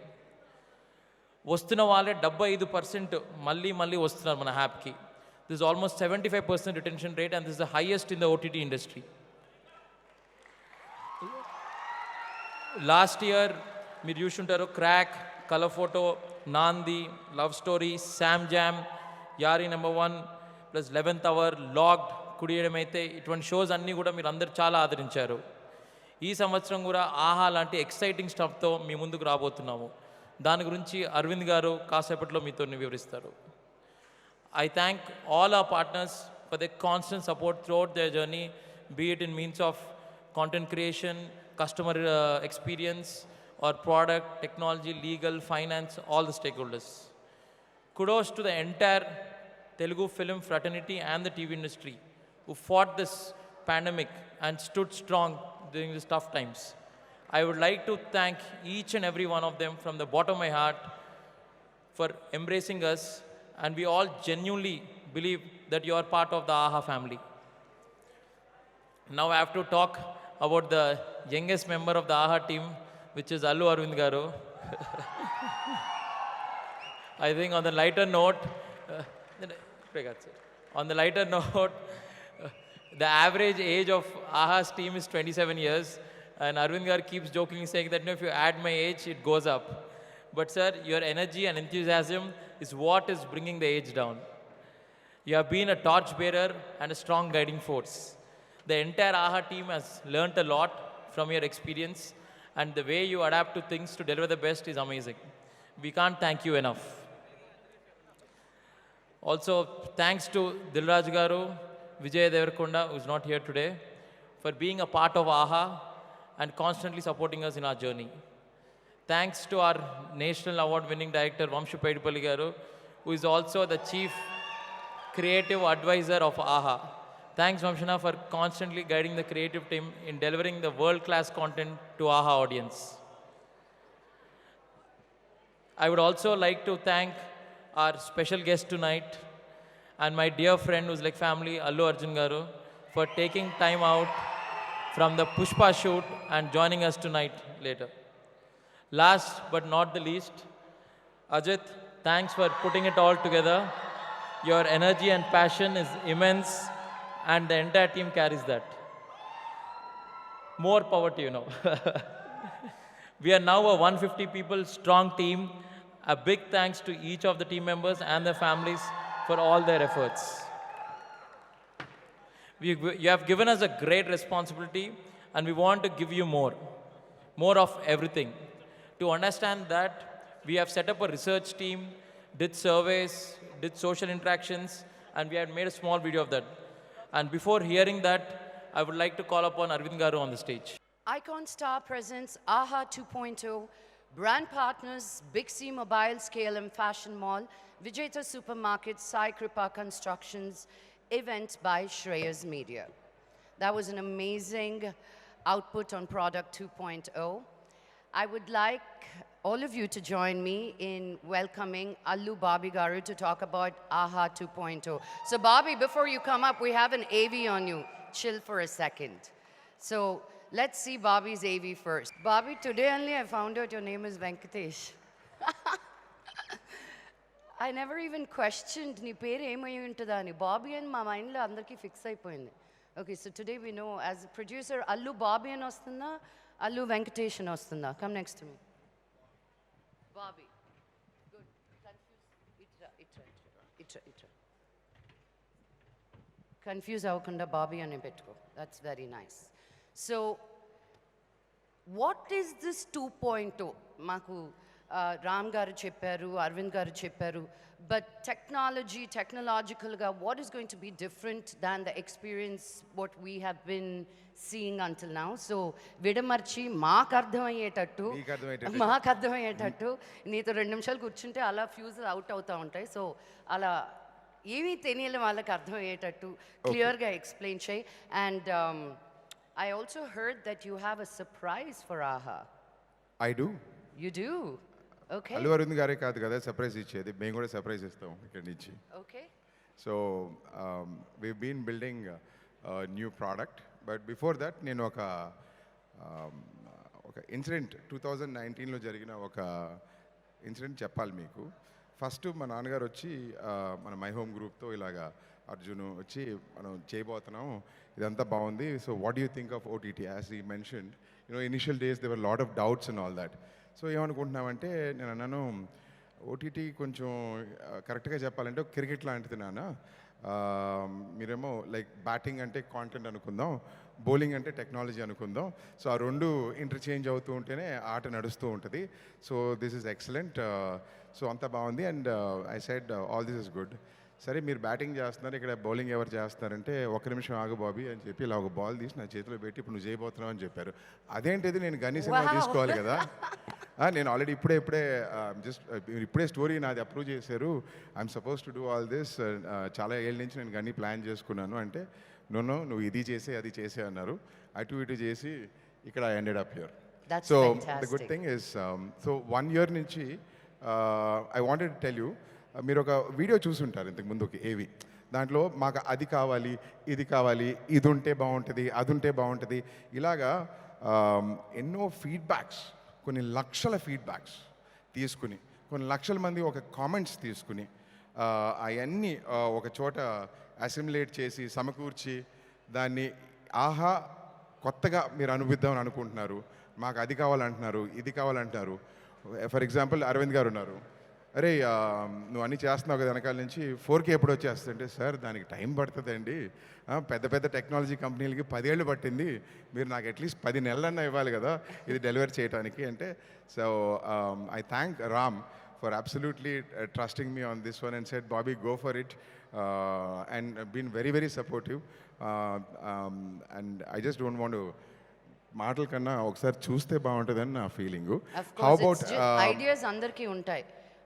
వస్తున్న వాళ్ళే 75% మళ్ళీ వస్తున్నారు మన యాప్కి. This is almost 75% retention rate and this is the highest in the OTT industry. Last year మీరు చూసుంటారు crack, colour photo, Naandhi, love story, Sam Jam, యారీ #1 plus 11th hour, locked, కుడియడం అయితే ఇటువంటి షోస్ అన్నీ కూడా మీరు అందరు చాలా ఆదరించారు. ఈ సంవత్సరం కూడా ఆహా లాంటి ఎక్సైటింగ్ స్టఫ్తో మీ ముందుకు రాబోతున్నాము. దాని గురించి అరవింద్ గారు కాసేపట్లో మీతో వివరిస్తారు. I thank all our partners for their constant support throughout their journey, be it in means of content creation, customer experience, or product, technology, legal, finance, all the stakeholders. Kudos to the entire Telugu film fraternity and the TV industry who fought this pandemic and stood strong during these tough times. I would like to thank each and every one of them from the bottom of my heart for embracing us, and we all genuinely believe that you are part of the AHA family. Now I have to talk about the youngest member of the AHA team, which is Allu Arvind Garu. I think on the lighter note, the average age of AHA's team is 27 years, and Arvind Garu keeps jokingly saying that if you add my age, it goes up. But sir, your energy and enthusiasm is what is bringing the age down. You have been a torch bearer and a strong guiding force. The entire AHA team has learnt a lot from your experience, and the way you adapt to things to deliver the best is amazing. We can't thank you enough. Also, thanks to Dilraj Garu, Vijay Devarkonda, who is not here today, for being a part of AHA and constantly supporting us in our journey. Thanks to our National Award-winning director, Vamshu Paidipalli Garu, who is also the Chief Creative Advisor of AHA. Thanks, Vamshana, for constantly guiding the creative team in delivering the world-class content to AHA audience. I would also like to thank our special guest tonight and my dear friend who's like family, Allu Arjun Garu, for taking time out from the Pushpa shoot and joining us tonight later. Last but not the least, Ajit, thanks for putting it all together. Your energy and passion is immense, and the entire team carries that. More power to you now. We are now a 150 people strong team. A big thanks to each of the team members and their families for all their efforts. You have given us a great responsibility, and we want to give you more of everything. To understand that, we have set up a research team, did surveys, did social interactions, and we had made a small video of that. And before hearing that, I would like to call upon Arvind Garu on the stage. Icon Star presents AHA 2.0, brand partners Big C Mobile, KLM Fashion Mall, Vijayta Supermarket, Sai Kripa Constructions, event by Shreyas Media. That was an amazing output on product 2.0. I would like all of you to join me in welcoming Allu Bobby Garu to talk about AHA 2.0. So Bobby, before you come up, we have an AV on you. Chill for a second. So let's see Bobby's AV first. Bobby, today only I found out your name is Venkatesh. I never even questioned నీ పేరు ఏమై ఉంటుందా అని బాబీ అని మా మైండ్లో అందరికీ fix అయిపోయింది. Okay, so today we know as producer Allu Bobby అని వస్తుందా, అల్లు వెంకటేష్ అని వస్తుందా? Come next to me. Bobby, good. Confuse అవ్వకుండా బాబీ అని పెట్టుకో. That's very nice. So what is this 2.0? మాకు రామ్ గారు చెప్పారు, అరవింద్ గారు చెప్పారు, బట్ టెక్నాలజికల్గా what is going to be different than the experience what we have been seeing until now. So విడమర్చి మాకు అర్థమయ్యేటట్టు నీతో 2 నిమిషాలు కూర్చుంటే అలా ఫ్యూజ్ అవుట్ అవుతూ ఉంటాయి. సో అలా ఏమీ తెలియని వాళ్ళకి అర్థమయ్యేటట్టు క్లియర్గా ఎక్స్ప్లెయిన్ చేయి. And I also heard that you have a surprise for AHA. I do. You do? Okay. Allu Aravind గారే కాదు కదా సర్ప్రైజ్ ఇచ్చేది, మేము కూడా సర్ప్రైజ్ ఇస్తాం ఇక్కడి నుంచి. Okay. So we been building new product, but before that నేను ఒక ఇన్సిడెంట్ 2019లో జరిగిన ఒక ఇన్సిడెంట్ చెప్పాలి మీకు. ఫస్ట్ మా నాన్నగారు వచ్చి మన మై హోమ్ గ్రూప్తో ఇలాగా అర్జున్ వచ్చి మనం చేయబోతున్నాం, ఇదంతా బాగుంది, so what you think of OTT as he mentioned. Initial days they were lot of doubts and all that. సో ఏమనుకుంటున్నామంటే నేను అన్నాను ఓటీటీ కొంచెం కరెక్ట్గా చెప్పాలంటే క్రికెట్ లాంటిది నాన్న, మీరేమో లైక్ బ్యాటింగ్ అంటే కాంటెంట్ అనుకుందాం, బౌలింగ్ అంటే టెక్నాలజీ అనుకుందాం. సో ఆ రెండు ఇంటర్చేంజ్ అవుతూ ఉంటేనే ఆట నడుస్తూ ఉంటుంది. So this is excellent. So అంతా బాగుంది and I said all this is good. సరే మీరు బ్యాటింగ్ చేస్తున్నారు, ఇక్కడ బౌలింగ్ ఎవరు చేస్తారంటే 1 నిమిషం ఆగు బాబీ అని చెప్పి ఇలా ఒక బాల్ తీసి నా చేతిలో పెట్టి ఇప్పుడు నువ్వు చేయబోతున్నావు అని చెప్పారు. అదేంటిది నేను గన్ని సినిమా తీసుకోవాలి కదా, నేను ఆల్రెడీ ఇప్పుడే జస్ట్ ఇప్పుడే స్టోరీ నాది అప్రూవ్ చేశారు, I'm suppose to do all this, చాలా ఏళ్ళ నుంచి నేను గన్ని ప్లాన్ చేసుకున్నాను అంటే నువ్వు ఇది చేసే అది చేసే అన్నారు. అటు ఇటు చేసి ఇక్కడ I ended up here. So the good thing is so 1 year నుంచి I wanted to tell you, మీరు ఒక వీడియో చూసుంటారు ఇంతకు ముందుకి ఏవి, దాంట్లో మాకు అది కావాలి ఇది కావాలి, ఇది ఉంటే బాగుంటుంది అది ఉంటే బాగుంటుంది, ఇలాగా ఎన్నో ఫీడ్బ్యాక్స్, కొన్ని లక్షల ఫీడ్బ్యాక్స్ తీసుకుని, కొన్ని లక్షల మంది ఒక కామెంట్స్ తీసుకుని అవన్నీ ఒక చోట అసిమ్యులేట్ చేసి సమకూర్చి దాన్ని ఆహా కొత్తగా మీరు అనుభవిద్దామని అనుకుంటున్నారు, మాకు అది కావాలంటున్నారు ఇది కావాలంటున్నారు. ఫర్ ఎగ్జాంపుల్ అరవింద్ గారు ఉన్నారు, అరే నువ్వు అన్నీ చేస్తున్నావు కదా వెనకాల నుంచి 4K ఎప్పుడు వచ్చేస్తుంటే, సార్ దానికి టైం పడుతుందండి, పెద్ద పెద్ద టెక్నాలజీ కంపెనీలకి 10 ఏళ్ళు పట్టింది, మీరు నాకు అట్లీస్ట్ 10 నెలలన్నా ఇవ్వాలి కదా ఇది డెలివరీ చేయడానికి అంటే. So I thank Ram for absolutely trusting me on this one and said Bobby go for it and been very very supportive and I just don't want మాటల కన్నా ఒకసారి చూస్తే బాగుంటుందని నా ఫీలింగ్. హౌ అబౌట్ ఐడియాస్ అందరికీ ఉంటాయి,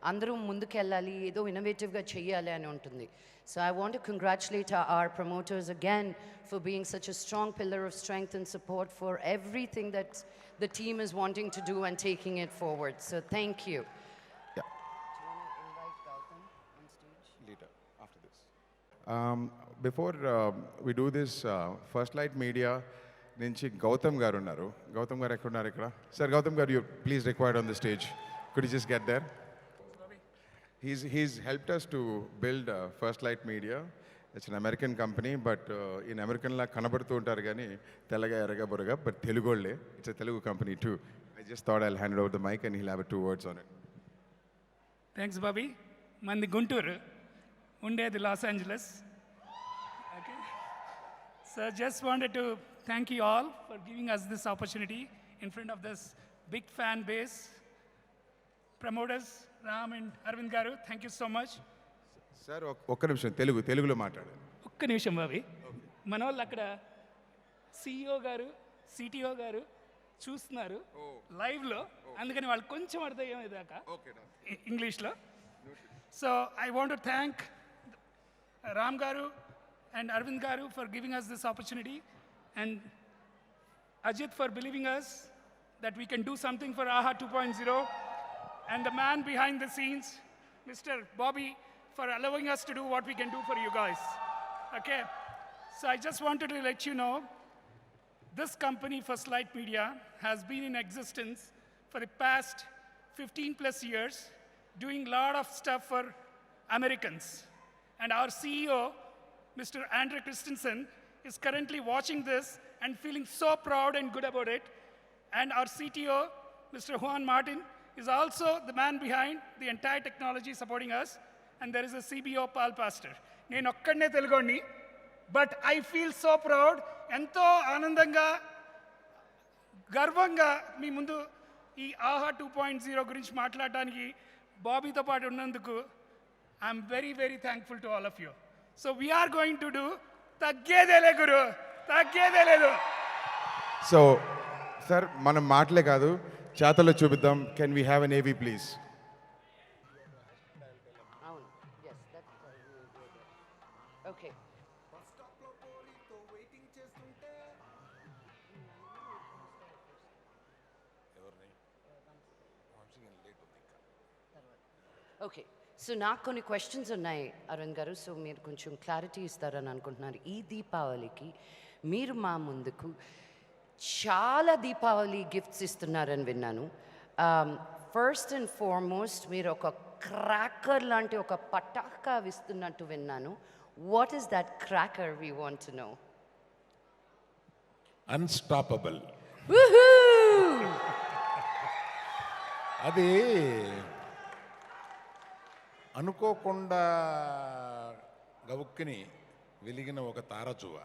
అందరూ ముందుకెళ్ళాలి, ఏదో ఇన్నోవేటివ్గా చెయ్యాలి అని ఉంటుంది. So I want to congratulate our promoters again for being such a strong pillar of strength and support for everything that the team is wanting to do and taking it forward. So thank you. Yeah. Do you want to invite Gautam on stage? Later, after this. Before we do this, First Light Media నుంచి గౌతమ్ గారు ఉన్నారు. గౌతమ్ గారు ఎక్కడ ఉన్నారు ఇక్కడ? Sir Gautam గారు, you please required on the stage. Could you just get there? He's helped us to build First Light Media. It's an American company, but in American la కనబడుతూ ఉంటారు కానీ తెల్లగా ఎర్రగా బుర్రగా, but తెలుగోళ్ళే. It's a Telugu company too. I just thought I'll hand it over the mic and he'll have 2 words on it. Thanks Bobby. మంది గుంటూరు, ఉండేది Los Angeles. Okay, so just wanted to thank you all for giving us this opportunity in front of this big fan base. Promoters Ram and Aravind garu, thank you so much. Sir ఒక్క నిమిషం, తెలుగులో మాట్లాడారు. ఒక్క నిమిషం బాబీ. మన వాళ్ళు అక్కడ సిఇఓ గారు సిటిఓ గారు చూస్తున్నారు లైవ్లో, అందుకని వాళ్ళు కొంచెం అర్థం అయ్యేదాకా ఇంగ్లీష్లో. So I want to thank Ram గారు అండ్ అరవింద్ గారు for giving us this opportunity and Ajith for believing us that we can do something for AHA 2.0. and the man behind the scenes, Mr. Bobby, for allowing us to do what we can do for you guys. Okay? So I just wanted to let you know, this company, First Light Media, has been in existence for the past 15 plus years, doing a lot of stuff for Americans. And our CEO, Mr. Andre Christensen, is currently watching this and feeling so proud and good about it. And our CTO, Mr. Juan Martin, is also the man behind the entire technology supporting us. And there is a CBO, Paul Pastor. నేను ఒక్కడనే తెలుగోడిని, but I feel so proud. ఎంతో ఆనందంగా, గర్వంగా మీ ముందు ఈ ఆహా 2.0 గురించి మాట్లాడడానికి బాబీతో పాటు ఉన్నందుకు I'm very very thankful to all of you. So we're going to do తగ్గేదేలే గురు, తగ్గేదే లేదు. సో సార్ మనం మాటలే కాదు, చేతల్లో చూపిద్దాం. కెన్ వీ హ్యావ్ ఎన్ ఏవీ ప్లీజ్? అవును. Yes, that's okay. Okay, so నాకు కొన్ని క్వశ్చన్స్ ఉన్నాయి అరుణ్ గారు. సో మీరు కొంచెం క్లారిటీ ఇస్తారని అనుకుంటున్నారు. ఈ దీపావళికి మీరు మా ముందుకు చాలా దీపావళి గిఫ్ట్స్ ఇస్తున్నారని విన్నాను. ఫస్ట్ అండ్ ఫార్మోస్ట్ మీరు ఒక క్రాకర్ లాంటి ఒక పటాకా ఇస్తున్నట్టు విన్నాను. What is that cracker we want to know? Unstoppable. అది అనుకోకుండా గవుక్కుని వెలిగిన ఒక తారజువ.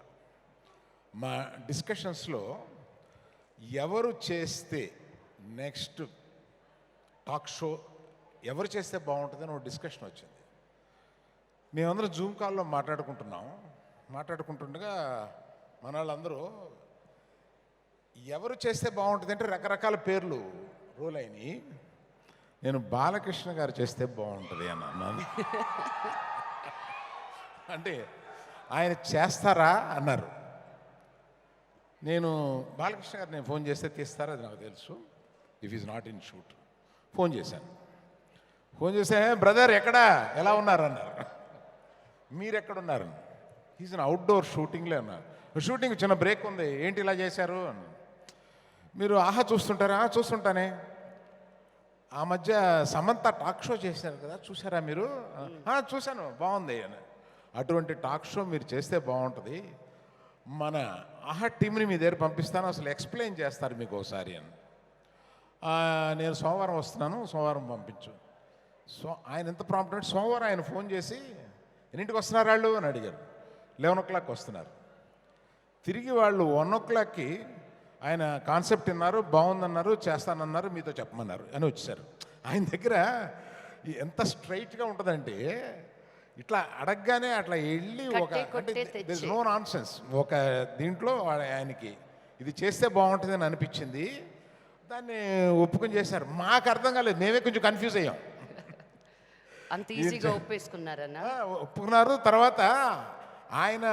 మా డిస్కషన్స్లో ఎవరు చేస్తే నెక్స్ట్ టాక్ షో ఎవరు చేస్తే బాగుంటుందని ఒక డిస్కషన్ వచ్చింది. మేమందరం జూమ్ కాల్లో మాట్లాడుకుంటుండగా మన వాళ్ళందరూ ఎవరు చేస్తే బాగుంటుంది అంటే రకరకాల పేర్లు రోల్ అయినాయి. నేను బాలకృష్ణ గారు చేస్తే బాగుంటుంది అన్నాను. అంటే ఆయన చేస్తారా అన్నారు. నేను బాలకృష్ణ గారు నేను ఫోన్ చేస్తే తీస్తారా అది నాకు తెలుసు. If is not in shoot phone చేస్తే బ్రదర్ ఎక్కడా ఎలా ఉన్నారు అన్నారు. మీరు ఎక్కడున్నారు? ఈజ్ అన్ అవుట్డోర్ షూటింగ్లే అన్నారు. షూటింగ్ చిన్న బ్రేక్ ఉంది, ఏంటి ఇలా చేశారు అన్నారు. మీరు ఆహా చూస్తుంటారా? చూస్తుంటానే. ఆ మధ్య సమంత టాక్ షో చేశారు కదా, చూసారా మీరు? చూశాను, బాగుంది అని. అటువంటి టాక్ షో మీరు చేస్తే బాగుంటుంది. మన ఆహా టీంని మీ దగ్గర పంపిస్తాను, అసలు ఎక్స్ప్లెయిన్ చేస్తారు మీకు ఒకసారి అని. నేను సోమవారం వస్తున్నాను, సోమవారం పంపించు. ఆయన ఎంత ప్రాంప్ట్ అంటే సోమవారం ఆయన ఫోన్ చేసి ఎన్నింటికి వస్తున్నారు వాళ్ళు అని అడిగారు. 11 o'clock వస్తున్నారు. తిరిగి వాళ్ళు 1 o'clock ఆయన కాన్సెప్ట్ విన్నారు, బాగుందన్నారు, చేస్తానన్నారు, మీతో చెప్పమన్నారు అని వచ్చేసారు. ఆయన దగ్గర ఎంత స్ట్రైట్గా ఉంటుందంటే ఇట్లా అడగగానే అట్లా వెళ్ళి ఒక నో నాన్ సెన్స్ ఒక దీంట్లో ఆయనకి ఇది చేస్తే బాగుంటుంది అని అనిపించింది. దాన్ని ఒప్పుకొని చేశారు. మాకు అర్థం కాలేదు, మేమే కొంచెం కన్ఫ్యూజ్ అయ్యాం. అంత ఈజీగా ఒప్పేసుకున్నారన్న? ఒప్పుకున్నారు. తర్వాత ఆయన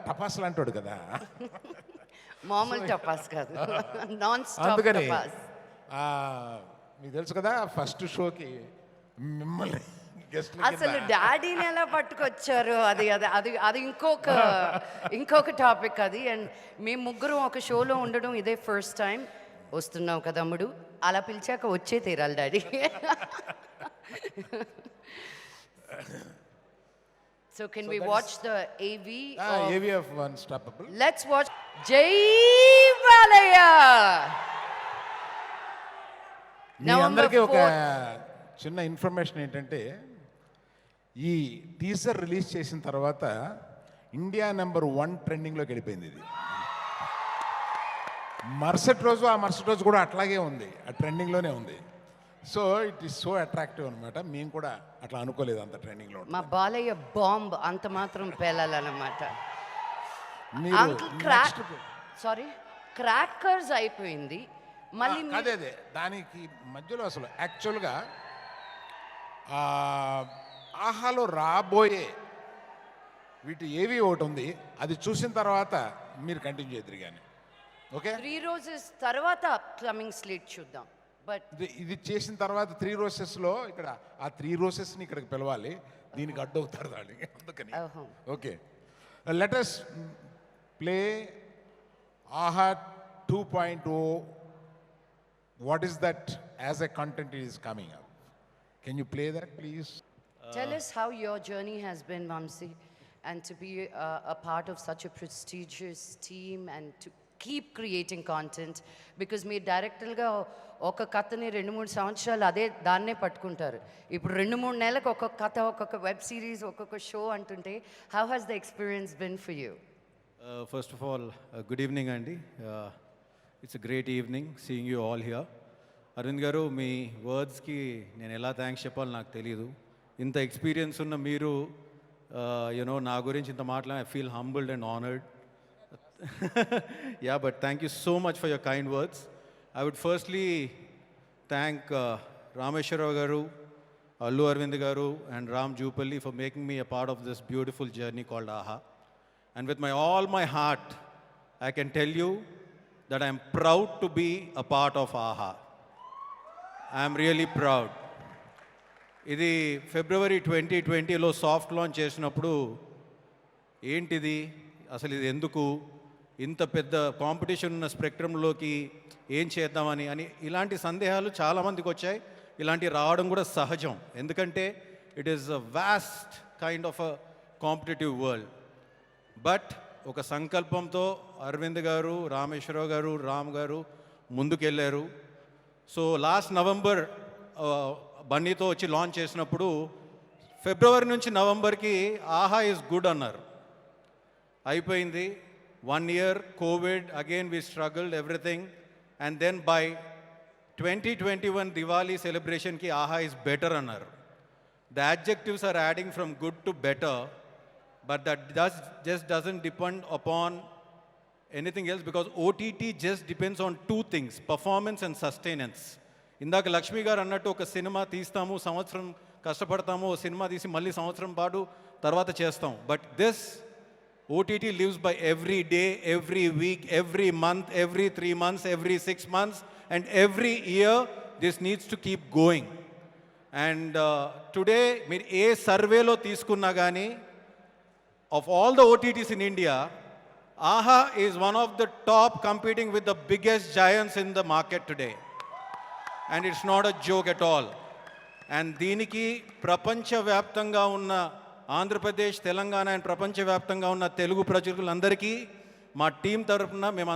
టపాసులు అంటాడు కదా, మామూలు టపాస్ కాదు, నాన్ స్టాప్ అందుకని టపాస్. మీకు తెలుసు కదా ఫస్ట్ షోకి మిమ్మల్ని అసలు డాడీని ఎలా పట్టుకొచ్చారు అది అది అది అది ఇంకొక టాపిక్ అది. అండ్ మేము ముగ్గురం ఒక షోలో ఉండడం ఇదే ఫస్ట్ టైం. వస్తున్నావు కదా తమ్ముడు, అలా పిలిచాక వచ్చే తీరాలి daddy. So can we watch the AV? AV of Unstoppable. Let's watch Jai Valaya. మీ అందరికీ ఒక చిన్న ఇన్ఫర్మేషన్ ఏంటంటే ఈ టీజర్ రిలీజ్ చేసిన తర్వాత ఇండియా నెంబర్ 1 ట్రెండింగ్లోకి వెళ్ళిపోయింది. ఇది మరుసటి రోజు కూడా అట్లాగే ఉంది, ఆ ట్రెండింగ్లోనే ఉంది. So it is so attractive అనమాట. మేము కూడా అట్లా అనుకోలేదు అంత ట్రెండింగ్లో. మా బాలయ్య బాంబ్ అంత మాత్రం పేలాలన్నమాట. సారీ క్రాకర్స్ అయిపోయింది మళ్ళీ. అదే దానికి మధ్యలో అసలు యాక్చువల్గా ఆహాలో రాబోయే వీటి ఏవి ఒకటి ఉంది, అది చూసిన తర్వాత మీరు కంటిన్యూ చేద్దరు కానీ. ఓకే, 3 రోజెస్ తర్వాత అప్కమింగ్ స్లీట్ చూద్దాం. But ఇది చేసిన తర్వాత 3 రోజెస్లో ఇక్కడ ఆ 3 రోజెస్ని ఇక్కడికి పిలవాలి, దీనికి అడ్డవుతారు దాన్ని అందుకని. Uh-huh. Okay, let us play ఆహా 2.0. What is that as a content is coming up? Can you play that please? tell us how your journey has been, Vamsi, and to be a part of such a prestigious team and to keep creating content, because మీరు డైరెక్టర్గా ఒక కథని 2-3 సంవత్సరాలు అదే దాన్నే పట్టుకుంటారు. ఇప్పుడు 2-3 నెలలకు ఒక్కొక్క కథ, ఒక్కొక్క వెబ్ సిరీస్, ఒక్కొక్క షో అంటుంటే how has the experience been for you? First of all, good evening, Andy. It's a great evening seeing you all here. Aravind గారు, మీ వర్డ్స్కి నేను ఎలా థ్యాంక్స్ చెప్పాలో నాకు తెలియదు. ఇంత ఎక్స్పీరియన్స్ ఉన్న మీరు యూనో నా గురించి ఇంత మాట్లాడి I feel humbled and honoured. Yeah, but thank you so much for your kind words. I would firstly thank Rameshwara Garu, Allu Arvind Garu, and Ram Jupalli for making me a part of this beautiful journey called AHA. And with all my heart, I can tell you that I am proud to be a part of AHA. I am really proud. ఇది February 2020లో soft launch చేసినప్పుడు ఏంటిది అసలు, ఇది ఎందుకు ఇంత పెద్ద competition ఉన్న స్పెక్ట్రంలోకి ఏం చేద్దామని ఇలాంటి సందేహాలు చాలామందికి వచ్చాయి. ఇలాంటివి రావడం కూడా సహజం, ఎందుకంటే it is a vast kind of a competitive world. But ఒక సంకల్పంతో అరవింద్ గారు, రామేశ్వరరావు గారు, రామ్ గారు ముందుకెళ్ళారు. సో లాస్ట్ నవంబర్ బన్నీతో వచ్చి లాంచ్ చేసినప్పుడు ఫిబ్రవరి నుంచి నవంబర్కి ఆహా ఈజ్ గుడ్ అన్నారు. అయిపోయింది 1 year, COVID, again we struggled, everything. And then by 2021 Diwali celebration ki AHA is better anar. The adjectives are adding from good to better, but that just doesn't depend upon anything else, because OTT just depends on 2 things, performance and sustenance. ఇందాక లక్ష్మి గారు అన్నట్టు ఒక cinema తీస్తాము, సంవత్సరం కష్టపడతాము, ఓ cinema తీసి మళ్ళీ సంవత్సరం పాటు తర్వాత చేస్తాం. But this OTT lives by every day, every week, every month, every 3 months, every 6 months, and every year this needs to keep going. And today, మీరు ఏ సర్వేలో తీసుకున్నా కానీ, of all the OTTs in India, AHA is one of the top, competing with the biggest giants in the market today. And it's not a joke at all. And దీనికి ప్రపంచవ్యాప్తంగా ఉన్న Andhra Pradesh, Telangana and ప్రపంచవ్యాప్తంగా ఉన్న తెలుగు ప్రజలందరికీ మా టీం తరఫున మేము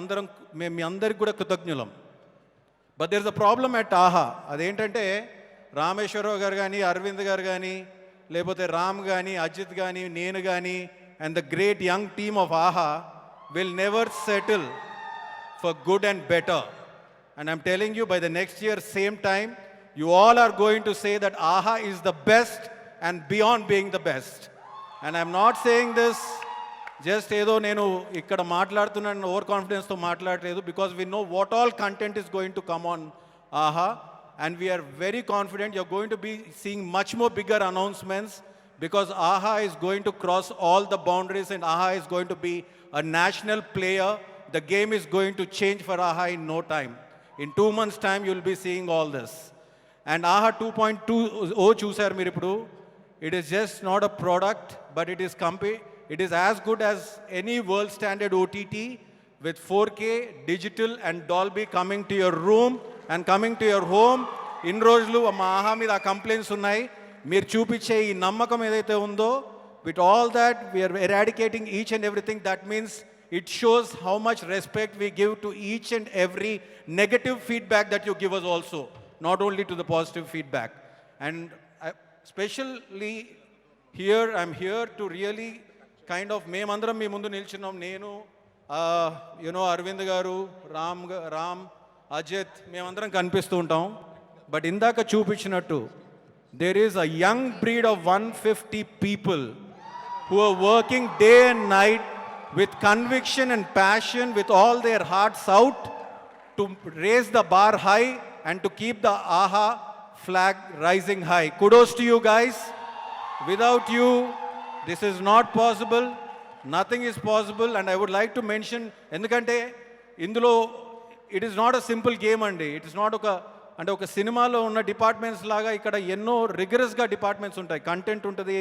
మీ అందరికి కూడా కృతజ్ఞులం. But there is a problem at Aha. అదేంటంటే రామేశ్వరరావు గారు కానీ, అరవింద్ గారు కానీ, లేకపోతే రామ్ కానీ, అజిత్ కానీ, నేను కానీ, and the great young team of Aha will never settle for good and better. And I'm telling you, by the next year, same time, you all are going to say that AHA is the best and beyond being the best. And I'm not saying this just ఏదో నేను ఇక్కడ మాట్లాడుతున్నాను over కాన్ఫిడెన్స్తో మాట్లాడలేదు, because we know what all content is going to come on AHA, and we are very confident you're going to be seeing much more bigger announcements, because AHA is going to cross all the boundaries and AHA is going to be a national player. The game is going to change for AHA in no time. In 2 months' time, you'll be seeing all this. And AHA 2.2 చూసారు మీరు ఇప్పుడు. It is just not a product, but it is as good as any world standard OTT with 4K, digital and Dolby coming to your room and coming to your home. In రోజులు మా ఆహా మీద ఆ complaints ఉన్నాయి. మీరు చూపించే ఈ నమ్మకం ఏదైతే ఉందో, with all that we are eradicating each and everything. That means it shows how much respect we give to each and every negative feedback that you give us also, not only to the positive feedback. And especially here, I'm here to really kind of, మేమందరం మీ ముందు నిల్చున్నాం. నేను అరవింద్ గారు, రామ్, అజిత్, మేమందరం కనిపిస్తూ ఉంటాం. But ఇందాక చూపించినట్టు there is a young breed of 150 people who are working day and night with conviction and passion, with all their hearts out, to raise the bar high and to keep the AHA flag rising high. Kudos to you guys. Without you, this is not possible. Nothing is possible. And I would like to mention, endukante indulo it is not a simple game andi. It is not అంటే ఒక సినిమాలో ఉన్న departments లాగా ఇక్కడ ఎన్నో రిగరస్గా departments ఉంటాయి. Content ఉంటుంది,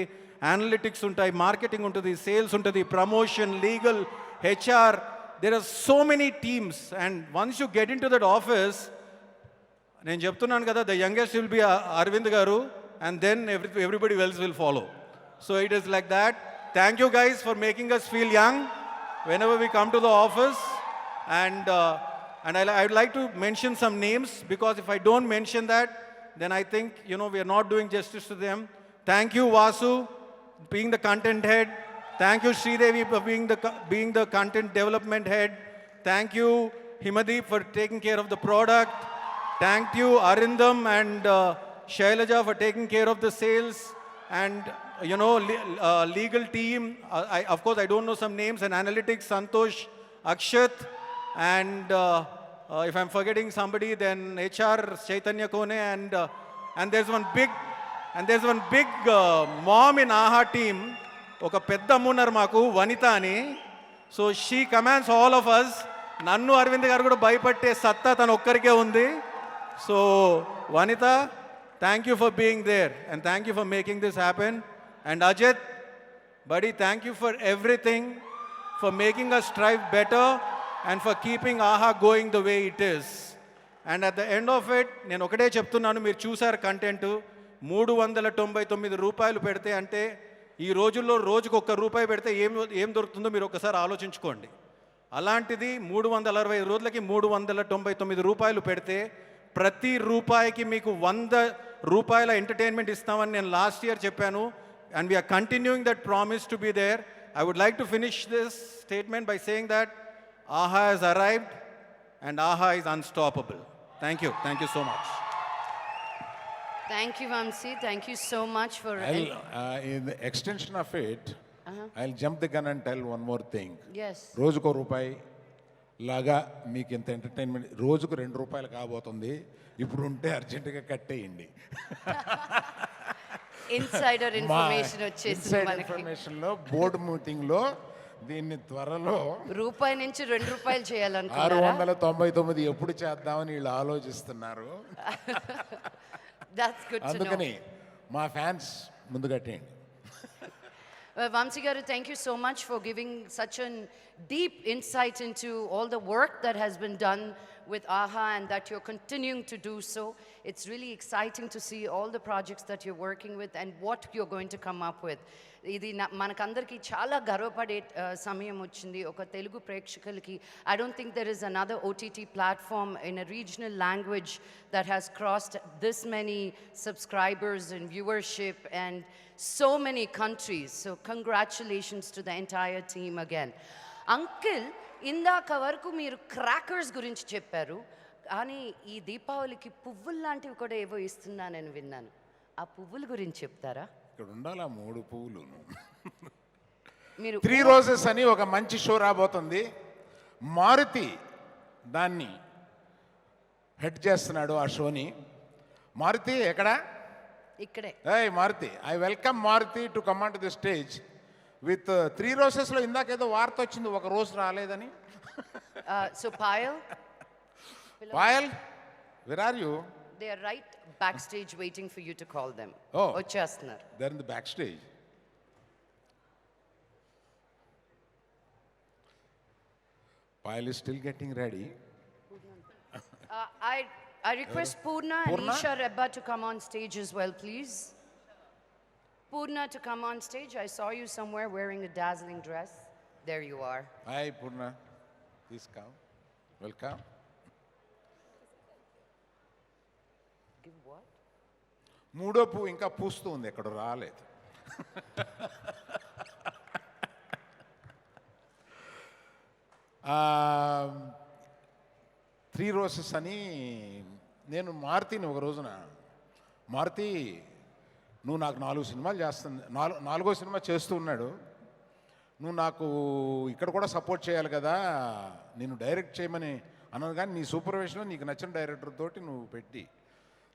అనలిటిక్స్ ఉంటాయి, మార్కెటింగ్ ఉంటుంది, సేల్స్ ఉంటుంది, promotion, legal, HR. There are so many teams and once you get into that office, నేను చెప్తున్నాను కదా, the youngest will be Aravind garu and then everybody else will follow. So it is like that. Thank you guys for making us feel young whenever we come to the office. And I would like to mention some names, because if I don't mention that, then I think, you know, we are not doing justice to them. Thank you, Vasu, being the content head. Thank you, Sridevi, for being the content development head. Thank you, Himadeep, for taking care of the product. Thank you, Arindam and Shailaja, for taking care of the sales. And you know, legal team, of course I don't know some names, and analytics, Santosh, Akshat, and if I'm forgetting somebody, then HR, Chaitanya Kone, and there's one big mom in AHA team, oka pedda munnar maaku, Vanita ani. So she commands all of us. Nannu Arvind garu kuda bhayapatte satta tanu okkarike undi. So Vanita, thank you for being there, and thank you for making this happen. And Ajit, buddy, thank you for everything, for making us strive better and for keeping AHA going the way it is. And at the end of it, నేను ఒకటే చెప్తున్నాను, మీరు చూసారు content, 399 రూపాయలు పెడితే, అంటే ఈ రోజుల్లో రోజుకు ₹1 పెడితే ఏం దొరుకుతుందో మీరు ఒకసారి ఆలోచించుకోండి. అలాంటిది 365 రోజులకి 399 రూపాయలు పెడితే, ప్రతి రూపాయికి మీకు ₹100 ఎంటర్టైన్మెంట్ ఇస్తామని నేను లాస్ట్ ఇయర్ చెప్పాను. And we are continuing that promise to be there. I would like to finish this statement by saying that AHA has arrived and AHA is unstoppable. Thank you. Thank you so much. Thank you, Vamsi. Thank you so much for... In the extension of it, I'll jump the gun and tell one more thing. Yes. రోజుకో రూపాయి లాగా మీకు ఇంత entertainment, రోజుకు ₹2 కాబోతుంది. ఇప్పుడు ఉంటే అర్జెంటుగా కట్టేయండి. ఇన్సైడర్ ఇన్ఫర్మేషన్ వచ్చేసింది మనకి. ఇన్ఫర్మేషన్లో బోర్డు మీటింగ్లో దీన్ని త్వరలో ₹1 నుంచి ₹2 చేయాలనుకున్నారా? 699 ఎప్పుడు చేద్దామని వీళ్ళు ఆలోచిస్తున్నారు. That's good to know. అందుకని మా ఫ్యాన్స్ ముందు కట్టేయండి. Vamsi garu, thank you so much for giving such a deep insight into all the work that has been done with AHA and that you're continuing to do so. It's really exciting to see all the projects that you're working with and what you're going to come up with. ఇది మనకందరికీ చాలా గర్వపడే సమయం వచ్చింది ఒక తెలుగు ప్రేక్షకులకి. I don't think there is another OTT platform in a regional language that has crossed this many subscribers and viewership and so many countries. So congratulations to the entire team again. Uncle, ఇందాక వరకు మీరు crackers గురించి చెప్పారు, కానీ ఈ దీపావళికి పువ్వులు లాంటివి కూడా ఏవో ఇస్తున్నానని విన్నాను. ఆ పువ్వుల గురించి చెప్తారా? ఇక్కడ ఉండాలి 3 పువ్వులు. మీరు 3 రోజెస్ అని ఒక మంచి షో రాబోతుంది. మారుతి దాన్ని హెడ్ చేస్తున్నాడు ఆ షోని. మారుతి ఎక్కడ? ఇక్కడే. ఏయ్ Maruthi, I welcome Maruthi to come on to the stage with 3 రోజెస్లో ఇందాకేదో వార్త వచ్చింది, ఒక రోజు రాలేదని. So Payal, where are you? they are right backstage waiting for you to call them. Oh. వచ్చేస్తున్నారు. They're in the backstage. Payal is still getting ready. I request Purna and Purna? Isha Rebba to come on stage as well, please. Purna to come on stage. I saw you somewhere wearing a dazzling dress. There you are. Hi Purna, please come. Welcome. Give what? మూడో పువ్వు ఇంకా పూస్తూ ఉంది, ఎక్కడ రాలేదు. Three roses అని నేను మారుతిని ఒక రోజున, మారుతి నువ్వు నాకు 4 సినిమాలు చేస్తుంది, 4వ సినిమా చేస్తూ ఉన్నాడు, నువ్వు నాకు ఇక్కడ కూడా సపోర్ట్ చేయాలి కదా, నేను డైరెక్ట్ చేయమని అన్నాను, కానీ నీ సూపర్విజన్లో నీకు నచ్చిన డైరెక్టర్ తోటి నువ్వు పెట్టి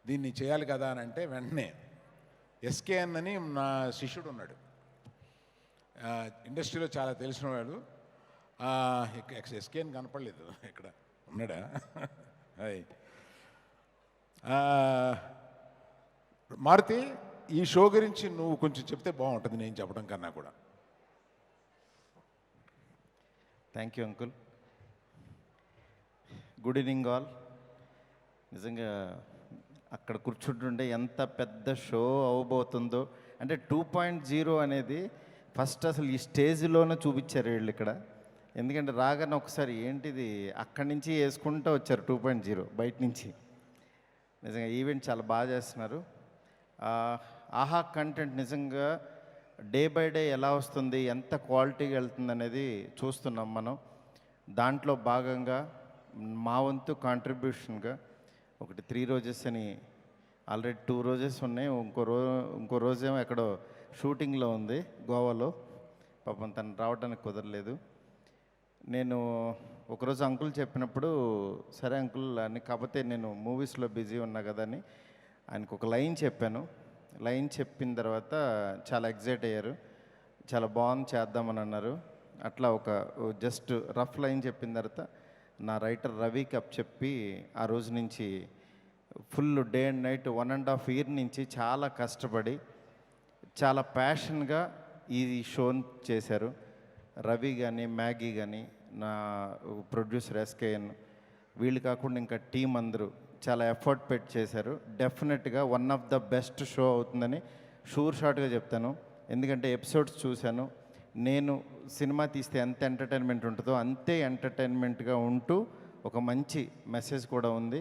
దీన్ని చేయాలి కదా అని అంటే, వెంటనే ఎస్కేఎన్ అని నా శిష్యుడు ఉన్నాడు, ఇండస్ట్రీలో చాలా తెలిసిన వాడు. ఎస్కేఎన్ కనపడలేదు, ఇక్కడ ఉన్నాడా? మారుతి, ఈ షో గురించి నువ్వు కొంచెం చెప్తే బాగుంటుంది నేను చెప్పడం కన్నా కూడా. Thank you uncle. Good evening all. నిజంగా అక్కడ కూర్చుంటుంటే ఎంత పెద్ద షో అవ్వబోతుందో. అంటే 2.0 అనేది ఫస్ట్ అసలు ఈ స్టేజ్లోనే చూపించారు వీళ్ళు ఇక్కడ. ఎందుకంటే రాగానే ఒకసారి ఏంటిది అక్కడి నుంచి వేసుకుంటూ వచ్చారు 2.0 బయట నుంచి. నిజంగా ఈవెంట్ చాలా బాగా చేస్తున్నారు. ఆహా కంటెంట్ నిజంగా డే బై డే ఎలా వస్తుంది, ఎంత క్వాలిటీగా వెళ్తుంది అనేది చూస్తున్నాం మనం. దాంట్లో భాగంగా మా వంతు కాంట్రిబ్యూషన్గా ఒకటి 3 రోజెస్ అని, ఆల్రెడీ 2 రోజెస్ ఉన్నాయి. ఇంకో రోజేమో ఎక్కడో షూటింగ్లో ఉంది గోవాలో. పాపం తను రావడానికి కుదరలేదు. నేను ఒకరోజు అంకుల్ చెప్పినప్పుడు సరే అంకుల్ అని, కాకపోతే నేను మూవీస్లో బిజీ ఉన్నా కదా అని ఆయనకు ఒక లైన్ చెప్పాను. లైన్ చెప్పిన తర్వాత చాలా ఎగ్జైట్ అయ్యారు. చాలా బాగుంది, చేద్దామని అన్నారు. అట్లా ఒక జస్ట్ రఫ్ లైన్ చెప్పిన తర్వాత నా రైటర్ రవికి చెప్పి ఆ రోజు నుంచి full day and night 1.5 year నుంచి చాలా కష్టపడి చాలా ప్యాషన్గా ఈ షోని చేశారు. రవి కానీ మ్యాగీ కానీ నా ప్రొడ్యూసర్ ఎస్కేఎన్ వీళ్ళు కాకుండా ఇంకా టీం అందరూ చాలా ఎఫర్ట్ పెట్టి చేశారు. డెఫినెట్గా one of the best show అవుతుందని షార్ట్గా చెప్తాను. ఎందుకంటే ఎపిసోడ్స్ చూశాను. నేను సినిమా తీస్తే ఎంత ఎంటర్టైన్మెంట్ ఉంటుందో అంతే ఎంటర్టైన్మెంట్గా ఉంటూ ఒక మంచి మెసేజ్ కూడా ఉంది.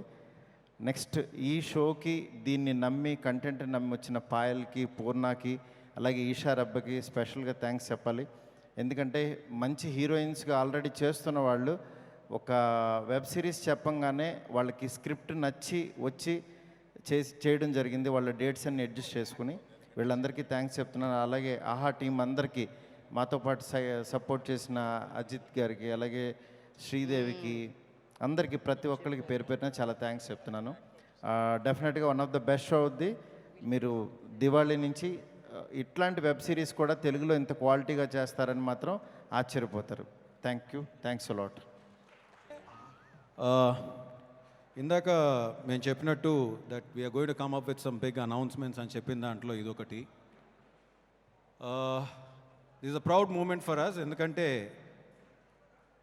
నెక్స్ట్ ఈ షోకి దీన్ని నమ్మి కంటెంట్ నమ్మి వచ్చిన పాయల్కి, పూర్ణకి, అలాగే ఈషా రబ్బకి స్పెషల్గా థ్యాంక్స్ చెప్పాలి. ఎందుకంటే మంచి హీరోయిన్స్గా ఆల్రెడీ చేస్తున్న వాళ్ళు ఒక వెబ్ సిరీస్ చెప్పంగానే వాళ్ళకి స్క్రిప్ట్ నచ్చి వచ్చి చేయడం జరిగింది. వాళ్ళ డేట్స్ అన్ని అడ్జస్ట్ చేసుకుని వీళ్ళందరికీ థ్యాంక్స్ చెప్తున్నాను. అలాగే ఆహా టీం అందరికీ, మాతో పాటు సపోర్ట్ చేసిన అజిత్ గారికి, అలాగే శ్రీదేవికి, అందరికీ ప్రతి ఒక్కరికి పేరు పేరున చాలా థ్యాంక్స్ చెప్తున్నాను. డెఫినెట్గా one of the best show అవుద్ది. మీరు దివాళీ నుంచి ఇట్లాంటి వెబ్ సిరీస్ కూడా తెలుగులో ఇంత క్వాలిటీగా చేస్తారని మాత్రం ఆశ్చర్యపోతారు. Thank you, thanks a lot. ఇందాక మేము చెప్పినట్టు that we're going to come up with some big announcements అని చెప్పిన దాంట్లో ఇదొకటి. This a proud moment for us. ఎందుకంటే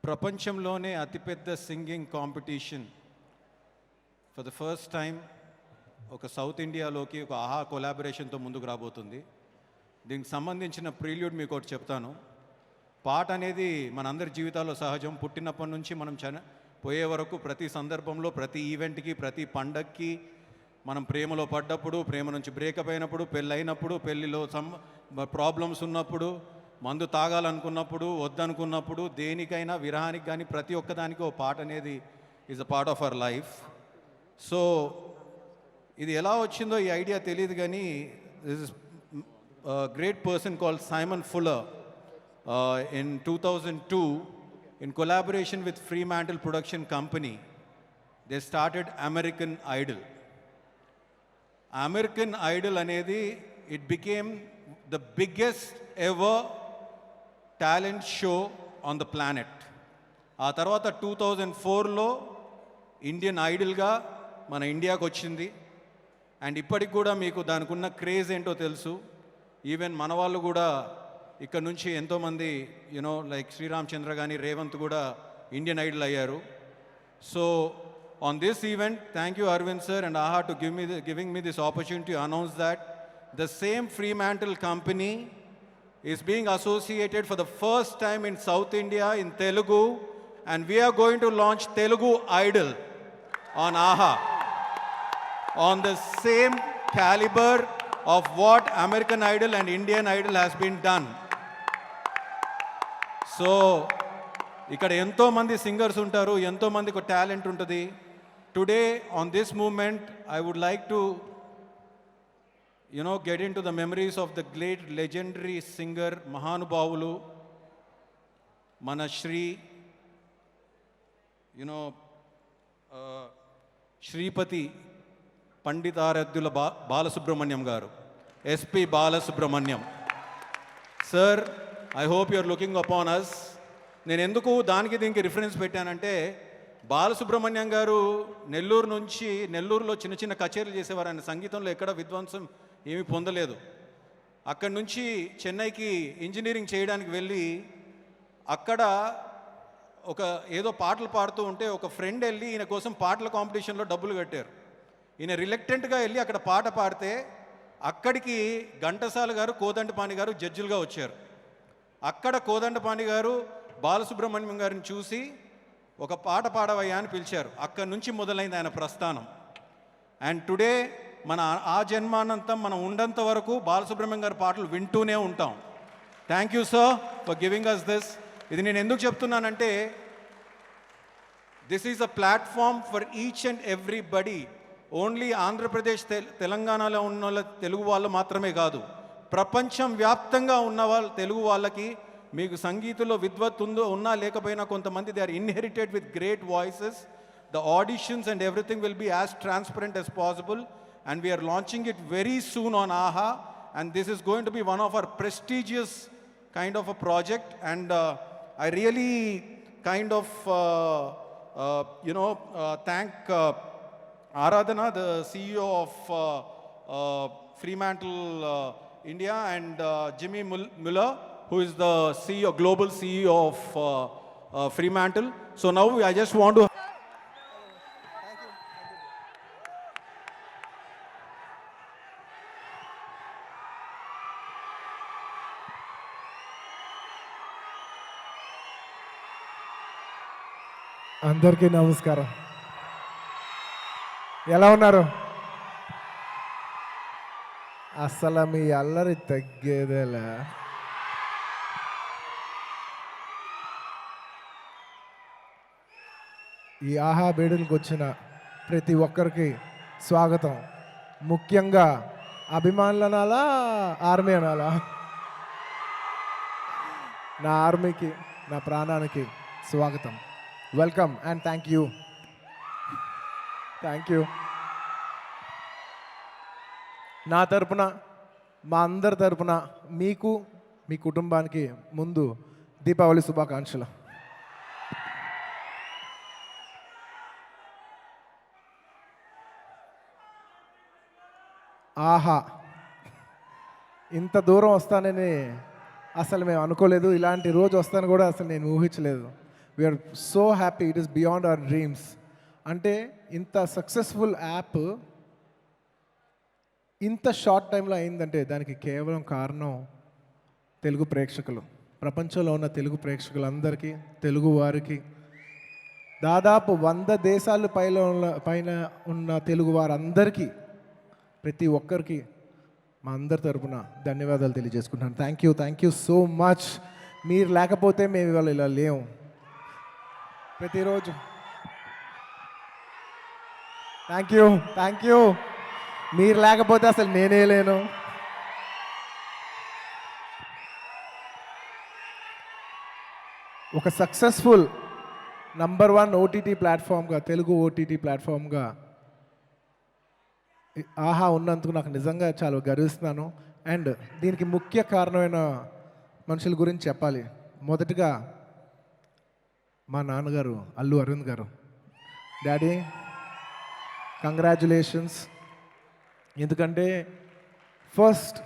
ప్రపంచంలోనే అతిపెద్ద singing competition for the first time ఒక సౌత్ ఇండియాలోకి ఒక ఆహా కొలాబరేషన్తో ముందుకు రాబోతుంది. దీనికి సంబంధించిన ప్రీల్యూడ్ మీకు ఒకటి చెప్తాను. పాట అనేది మనందరి జీవితాల్లో సహజం. పుట్టినప్పటి నుంచి మనం పోయే వరకు ప్రతి సందర్భంలో, ప్రతి ఈవెంట్కి, ప్రతి పండక్కి, మనం ప్రేమలో పడ్డప్పుడు, ప్రేమ నుంచి బ్రేకప్ అయినప్పుడు, పెళ్ళైనప్పుడు, పెళ్ళిలో ప్రాబ్లమ్స్ ఉన్నప్పుడు, మందు తాగాలనుకున్నప్పుడు, వద్దనుకున్నప్పుడు, దేనికైనా విరహానికి కానీ ప్రతి ఒక్కదానికి ఓ పాట అనేది is a part of our life. So ఇది ఎలా వచ్చిందో ఈ ఐడియా తెలియదు కానీ this is great person called Simon fuller in 2002 in collaboration with Fremantle Production Company they started American Idol. American Idol anedi it became the biggest ever talent show on the planet. ఆ తర్వాత 2004లో Indian ఐడల్గా మన ఇండియాకి వచ్చింది. And ఇప్పటికి కూడా మీకు దానికి ఉన్న క్రేజ్ ఏంటో తెలుసు. ఈవెన్ మన వాళ్ళు కూడా ఇక్కడ నుంచి ఎంతోమంది యూనో లైక్ శ్రీరామ్ చంద్ర కానీ రేవంత్ కూడా ఇండియన్ ఐడల్ అయ్యారు. So on this event thank you Aravind sir and Aha to giving me this opportunity announce that the same Fremantle company is being associated for the first time in South India in Telugu, and we are going to launch Telugu Idol on AHA on the same caliber of what American Idol and Indian Idol has been done. So ఇక్కడ ఎంతోమంది singers ఉంటారు, ఎంతోమందికి talent ఉంటుంది. Today on this moment I would like to get into the memories of the great legendary singer మహానుభావులు మన శ్రీపతి పండితారాధ్యుల బాలసుబ్రహ్మణ్యం గారు, SP Balasubrahmanyam sir. I hope you are looking upon us. నేను ఎందుకు దానికి దీనికి రిఫరెన్స్ పెట్టానంటే బాలసుబ్రహ్మణ్యం గారు నెల్లూరులో చిన్న చిన్న కచేరీలు చేసేవారు. ఆయన సంగీతంలో ఎక్కడ విద్వాంసం ఏమీ పొందలేదు. అక్కడి నుంచి చెన్నైకి ఇంజనీరింగ్ చేయడానికి వెళ్ళి అక్కడ ఏదో పాటలు పాడుతూ ఉంటే ఒక ఫ్రెండ్ వెళ్ళి ఈయన కోసం పాటల కాంపిటీషన్లో డబ్బులు కట్టారు. ఈయన రిలక్టెంట్గా వెళ్ళి అక్కడ పాట పాడితే అక్కడికి ఘంటసాల గారు, కోదండపాణి గారు జడ్జిలుగా వచ్చారు. అక్కడ కోదండపాణి గారు బాలసుబ్రహ్మణ్యం గారిని చూసి ఒక పాట పాడవయ్యా అని పిలిచారు. అక్కడి నుంచి మొదలైంది ఆయన ప్రస్థానం. అండ్ టుడే మన ఆ జన్మానంతం మనం ఉండంత వరకు బాలసుబ్రహ్మణ్యం గారి పాటలు వింటూనే ఉంటాం. Thank you sir for giving us this. ఇది నేను ఎందుకు చెప్తున్నానంటే this is a platform for each and everybody. Only Andhra Pradesh తెలంగాణలో ఉన్న తెలుగు వాళ్ళు మాత్రమే కాదు, ప్రపంచం వ్యాప్తంగా ఉన్న తెలుగు వాళ్ళకి మీకు సంగీతంలో విద్వత్ ఉన్నా లేకపోయినా కొంతమంది they are inherited with great voices. The auditions and everything will be as transparent as possible, and we are launching it very soon on AHA, and this is going to be one of our prestigious kind of a project. And I really kind of thank Aradhana, the CEO of Fremantle India, and Jimmy Muller, who is the global CEO of Fremantle. So now I just want to అందరికీ నమస్కారం. ఎలా ఉన్నారు? అసలు మీ అల్లరి తగ్గేదేలా. ఈ ఆహా వేడుకలకు వచ్చిన ప్రతి ఒక్కరికి స్వాగతం. ముఖ్యంగా అభిమానులు అనాలా, ఆర్మీ అనాలా? నా ఆర్మీకి, నా ప్రాణానికి స్వాగతం. Welcome and thank you. నా తరపున, మా అందరి తరపున మీకు, మీ కుటుంబానికి ముందు దీపావళి శుభాకాంక్షలు. ఆహా, ఇంత దూరం వస్తానని అసలు మేము అనుకోలేదు. ఇలాంటి రోజు వస్తాను కూడా అసలు నేను ఊహించలేదు. We're so happy, it is beyond our dreams. అంటే ఇంత సక్సెస్ఫుల్ యాప్ ఇంత షార్ట్ టైంలో అయిందంటే దానికి కేవలం కారణం తెలుగు ప్రేక్షకులు. ప్రపంచంలో ఉన్న తెలుగు ప్రేక్షకులందరికీ, తెలుగు వారికి, దాదాపు 100 దేశాల పైన ఉన్న తెలుగు వారందరికీ, ప్రతి ఒక్కరికి మా అందరి తరపున ధన్యవాదాలు తెలియజేసుకుంటాను. Thank you so much. మీరు లేకపోతే మేము ఇవాళ ఇలా లేము. ప్రతిరోజు థ్యాంక్ యూ. మీరు లేకపోతే అసలు నేనే లేను. ఒక సక్సెస్ఫుల్ నంబర్ 1 ఓటీటీ ప్లాట్ఫామ్గా, తెలుగు ఓటీటీ ప్లాట్ఫామ్గా ఆహా ఉన్నందుకు నాకు నిజంగా చాలా గర్విస్తున్నాను. అండ్ దీనికి ముఖ్య కారణమైన మనుషుల గురించి చెప్పాలి. మొదటగా మా నాన్నగారు అల్లు అరవింద్ గారు. Daddy, congratulations. ఎందుకంటే ఫస్ట్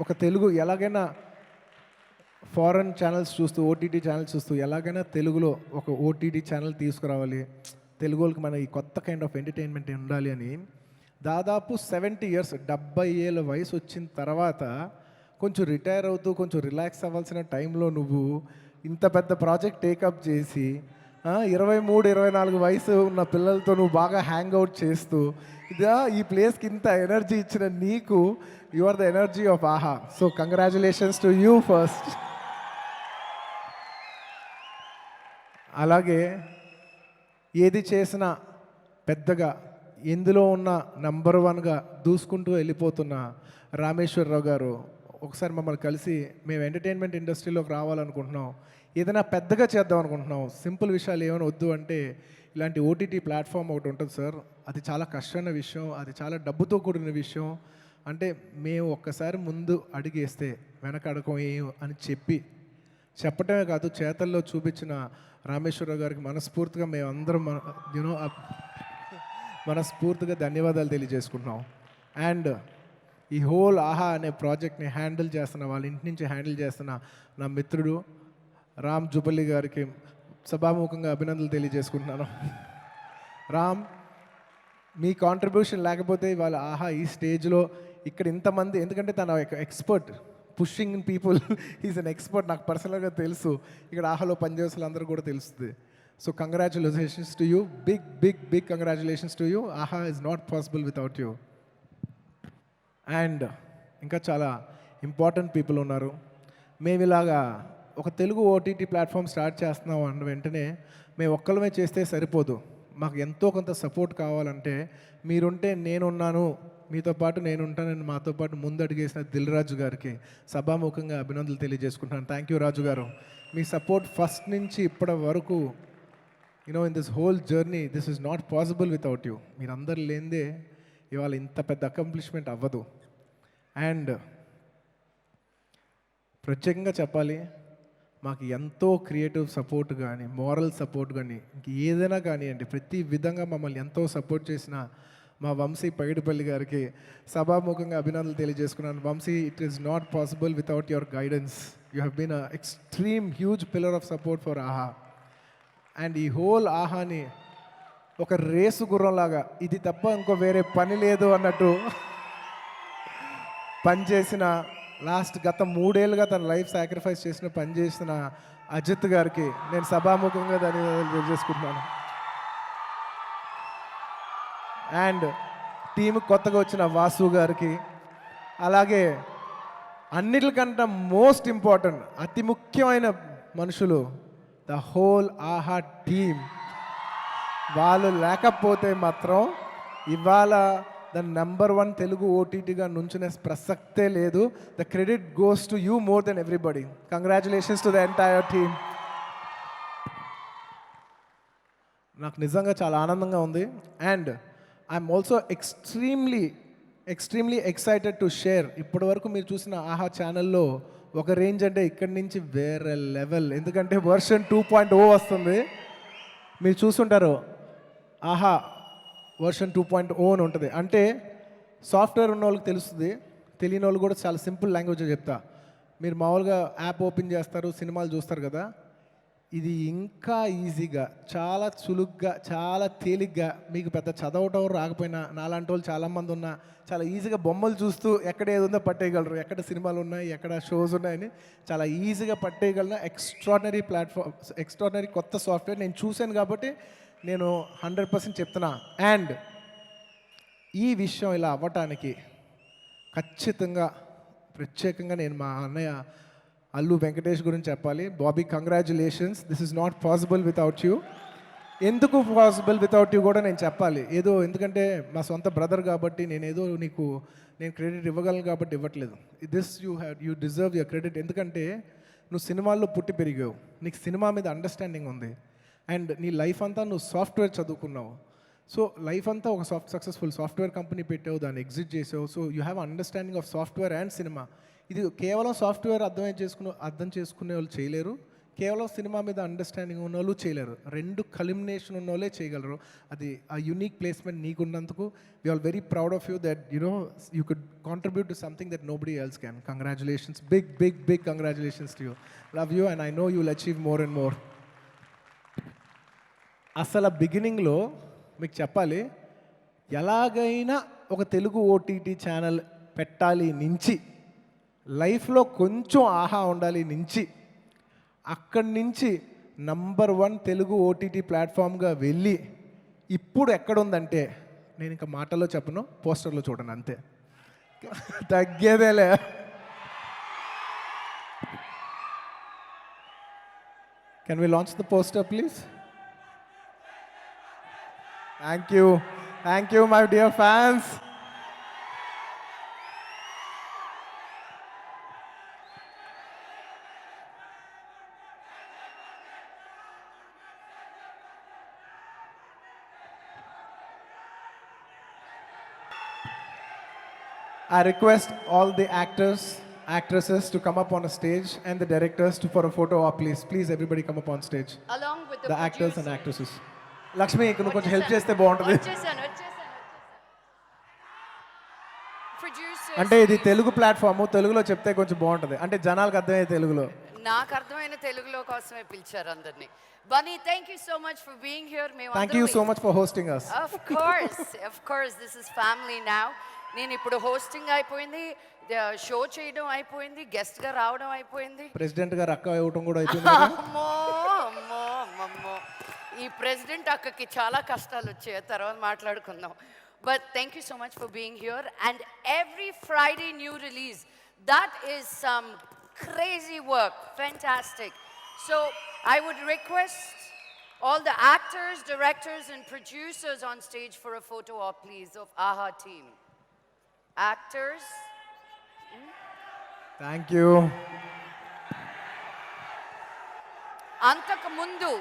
ఒక తెలుగు ఎలాగైనా ఫారెన్ ఛానల్స్ చూస్తూ, ఓటీటీ ఛానల్స్ చూస్తూ ఎలాగైనా తెలుగులో ఒక ఓటీటీ ఛానల్ తీసుకురావాలి, తెలుగు వాళ్ళకి మన ఈ కొత్త కైండ్ ఆఫ్ ఎంటర్టైన్మెంట్ ఉండాలి అని దాదాపు 70 years 70 ఏళ్ళ వయసు వచ్చిన తర్వాత కొంచెం రిటైర్ అవుతూ కొంచెం రిలాక్స్ అవ్వాల్సిన టైంలో నువ్వు ఇంత పెద్ద ప్రాజెక్ట్ టేకప్ చేసి 23-24 వయసు ఉన్న పిల్లలతో నువ్వు బాగా హ్యాంగ్ అవుట్ చేస్తూ ఈ ప్లేస్కి ఇంత ఎనర్జీ ఇచ్చిన నీకు, you are the energy of Aha. So congratulations to you first. అలాగే ఏది చేసినా పెద్దగా ఎందులో ఉన్న నంబర్ 1గా దూసుకుంటూ వెళ్ళిపోతున్న రామేశ్వరరావు గారు ఒకసారి మమ్మల్ని కలిసి, మేము ఎంటర్టైన్మెంట్ ఇండస్ట్రీలోకి రావాలనుకుంటున్నాం, ఏదైనా పెద్దగా చేద్దాం అనుకుంటున్నాం, సింపుల్ విషయాలు ఏమైనా వద్దు అంటే ఇలాంటి ఓటీటీ ప్లాట్ఫామ్ ఒకటి ఉంటుంది సార్, అది చాలా కష్టమైన విషయం, అది చాలా డబ్బుతో కూడిన విషయం, అంటే మేము ఒక్కసారి ముందు అడిగేస్తే వెనక అడకం ఏం అని చెప్పి చెప్పటమే కాదు చేతల్లో చూపించిన రామేశ్వరరావు గారికి మనస్ఫూర్తిగా మేమందరం మనస్ఫూర్తిగా ధన్యవాదాలు తెలియజేసుకుంటున్నాం. అండ్ ఈ హోల్ ఆహా అనే ప్రాజెక్ట్ని హ్యాండిల్ చేస్తున్న వాళ్ళ ఇంటి నుంచి హ్యాండిల్ చేస్తున్న నా మిత్రుడు రామ్ జుబల్లి గారికి సభాముఖంగా అభినందనలు తెలియజేసుకుంటున్నాను. రామ్, మీ కాంట్రిబ్యూషన్ లేకపోతే ఇవాళ ఆహా ఈ స్టేజ్లో ఇక్కడ ఇంతమంది, ఎందుకంటే తన expert pushing in people, is an expert, నాకు పర్సనల్గా తెలుసు, ఇక్కడ ఆహాలో పనిచేసిన అందరూ కూడా తెలుస్తుంది. So congratulations to you, big big big congratulations to you. Aha is not possible without you. And ఇంకా చాలా ఇంపార్టెంట్ పీపుల్ ఉన్నారు. మేము ఇలాగా ఒక తెలుగు ఓటీటీ ప్లాట్ఫామ్ స్టార్ట్ చేస్తున్నాం అన్న వెంటనే మేము ఒక్కలమే చేస్తే సరిపోదు, మాకు ఎంతో కొంత సపోర్ట్ కావాలంటే మీరుంటే నేనున్నాను, మీతో పాటు నేను ఉంటానని మాతో పాటు ముందడుగేసిన దిల్ రాజు గారికి సభాముఖంగా అభినందనలు తెలియజేసుకుంటాను. థ్యాంక్ యూ రాజు గారు. మీ సపోర్ట్ ఫస్ట్ నుంచి ఇప్పటి వరకు in this whole journey this is not possible without you. మీరందరూ లేనిదే ఇవాళ ఇంత పెద్ద అకంప్లిష్మెంట్ అవ్వదు. అండ్ ప్రత్యేకంగా చెప్పాలి, మాకు ఎంతో క్రియేటివ్ సపోర్ట్ కానీ మోరల్ సపోర్ట్ కానీ ఇంక ఏదైనా కానివ్వండి, ప్రతి విధంగా మమ్మల్ని ఎంతో సపోర్ట్ చేసిన మా వంశీ పైడిపల్లి గారికి సభాముఖంగా అభినందనలు తెలియజేసుకున్నాను. Vamshi, it is not possible without your guidance. You have been a extreme huge pillar of support for Aha. And ఈ హోల్ ఆహాని ఒక రేసు గుర్రంలాగా ఇది తప్ప ఇంకో వేరే పని లేదు అన్నట్టు పనిచేసిన గత 3 ఏళ్ళుగా తన లైఫ్ సాక్రిఫైస్ చేసిన పనిచేసిన అజిత్ గారికి నేను సభాముఖంగా ధన్యవాదాలు తెలియజేసుకుంటున్నాను. అండ్ టీమ్ కొత్తగా వచ్చిన వాసు గారికి, అలాగే అన్నిటికంటే మోస్ట్ ఇంపార్టెంట్ అతి ముఖ్యమైన మనుషులు ద హోల్ ఆహా టీమ్. వాళ్ళు లేకపోతే మాత్రం ఇవాళ ద నెంబర్ 1 తెలుగు ఓటీటీగా నుంచునే ప్రసక్తే లేదు. The credit goes to you more than everybody. Congratulations to the entire team. నాకు నిజంగా చాలా ఆనందంగా ఉంది. And I'm also extremely excited to share. ఇప్పటి వరకు మీరు చూసిన ఆహా ఛానల్లో ఒక రేంజ్ అంటే ఇక్కడి నుంచి వేరే లెవెల్, ఎందుకంటే వర్షన్ 2.0 వస్తుంది. మీరు చూసుంటారు ఆహా వర్షన్ 2.0 అని ఉంటుంది. అంటే సాఫ్ట్వేర్ ఉన్న వాళ్ళకి తెలుస్తుంది, తెలియని వాళ్ళు కూడా చాలా సింపుల్ లాంగ్వేజ్లో చెప్తా. మీరు మామూలుగా యాప్ ఓపెన్ చేస్తారు, సినిమాలు చూస్తారు కదా, ఇది ఇంకా ఈజీగా, చాలా చులుగ్గా, చాలా తేలిగ్గా, మీకు పెద్ద చదవటం రాకపోయినా నాలాంటి వాళ్ళు చాలామంది ఉన్నా చాలా ఈజీగా బొమ్మలు చూస్తూ ఎక్కడ ఏది ఉందో పట్టేయగలరు, ఎక్కడ సినిమాలు ఉన్నాయి, ఎక్కడ షోస్ ఉన్నాయని చాలా ఈజీగా పట్టేయగలన ఎక్స్ట్రాడినరీ ప్లాట్ఫామ్, ఎక్స్ట్రాడినరీ కొత్త సాఫ్ట్వేర్ నేను చూశాను కాబట్టి నేను 100% చెప్తున్నా. అండ్ ఈ విషయం ఇలా అవ్వటానికి ఖచ్చితంగా ప్రత్యేకంగా నేను మా అన్నయ్య అల్లు వెంకటేష్ గురించి చెప్పాలి. Bobby, congratulations. This is not possible without you. ఎందుకు పాసిబుల్ వితౌట్ యూ కూడా నేను చెప్పాలి. ఏదో ఎందుకంటే మా సొంత బ్రదర్ కాబట్టి నేను క్రెడిట్ ఇవ్వగలను కాబట్టి ఇవ్వట్లేదు. You deserve your credit. ఎందుకంటే నువ్వు సినిమాల్లో పుట్టి పెరిగావు, నీకు సినిమా మీద అండర్స్టాండింగ్ ఉంది. అండ్ నీ లైఫ్ అంతా నువ్వు సాఫ్ట్వేర్ చదువుకున్నావు. సో లైఫ్ అంతా ఒక సక్సెస్ఫుల్ సాఫ్ట్వేర్ కంపెనీ పెట్టావు, దాన్ని ఎగ్జిట్ చేసావు. So you have understanding of software and cinema. ఇది కేవలం సాఫ్ట్వేర్ అర్థం చేసుకునే వాళ్ళు చేయలేరు, కేవలం సినిమా మీద అండర్స్టాండింగ్ ఉన్న వాళ్ళు చేయలేరు. 2 కల్మినేషన్ ఉన్న వాళ్ళే చేయగలరు. అది ఆ యూనిక్ ప్లేస్మెంట్ నీకున్నందుకు we are very proud of you that you could contribute to something that nobody else can. Congratulations, big big big congratulations to you. Love you and I know you will achieve more and more. అసలు బిగినింగ్లో మీకు చెప్పాలి, ఎలాగైనా ఒక Telugu OTT channel పెట్టాలి నుంచి, లైఫ్లో కొంచెం ఆహా ఉండాలి నుంచి, అక్కడి నుంచి నంబర్ 1 తెలుగు ఓటీటీ ప్లాట్ఫామ్గా వెళ్ళి ఇప్పుడు ఎక్కడుందంటే నేను ఇంకా మాటల్లో చెప్పను, పోస్టర్లో చూడను, అంతే. తగ్గేదేలే. Can we launch the poster please? Thank you, my dear fans. I request all the actors actresses to come up on a stage and the directors to for a photo op, please. Please, everybody come up on stage. Along with The actors and producers. actresses. Lakshmi, ఇక్కడ కొంచెం help చేస్తే బాగుంటుంది. వచ్చేసాను. Producers. అంటే ఇది Telugu platform, తెలుగులో చెప్తే కొంచెం బాగుంటుంది. అంటే జనాలకు అర్థమయ్యే తెలుగులో. నాకు అర్థమైన తెలుగులో కోసమే పిలిచారు అందరినీ. Bunny, thank you so much for being here. Thank you so much for hosting us. Of course, this is family now. నేను ఇప్పుడు హోస్టింగ్ అయిపోయింది, షో చేయడం అయిపోయింది, గెస్ట్ గా రావడం అయిపోయింది. ప్రెసిడెంట్ గారు అక్క ఇవ్వటం కూడా అయిపోయింది కదా. అమ్మో ఈ ప్రెసిడెంట్ అక్కకి చాలా కష్టాలు వచ్చాయి, తర్వాత మాట్లాడుకుందాం. But thank you so much for being here. And every Friday new release, that is some crazy work, fantastic. So I would request all the actors, directors and producers on stage for a photo op, please, of AHA team. Actors. Thank you. అంతకు ముందు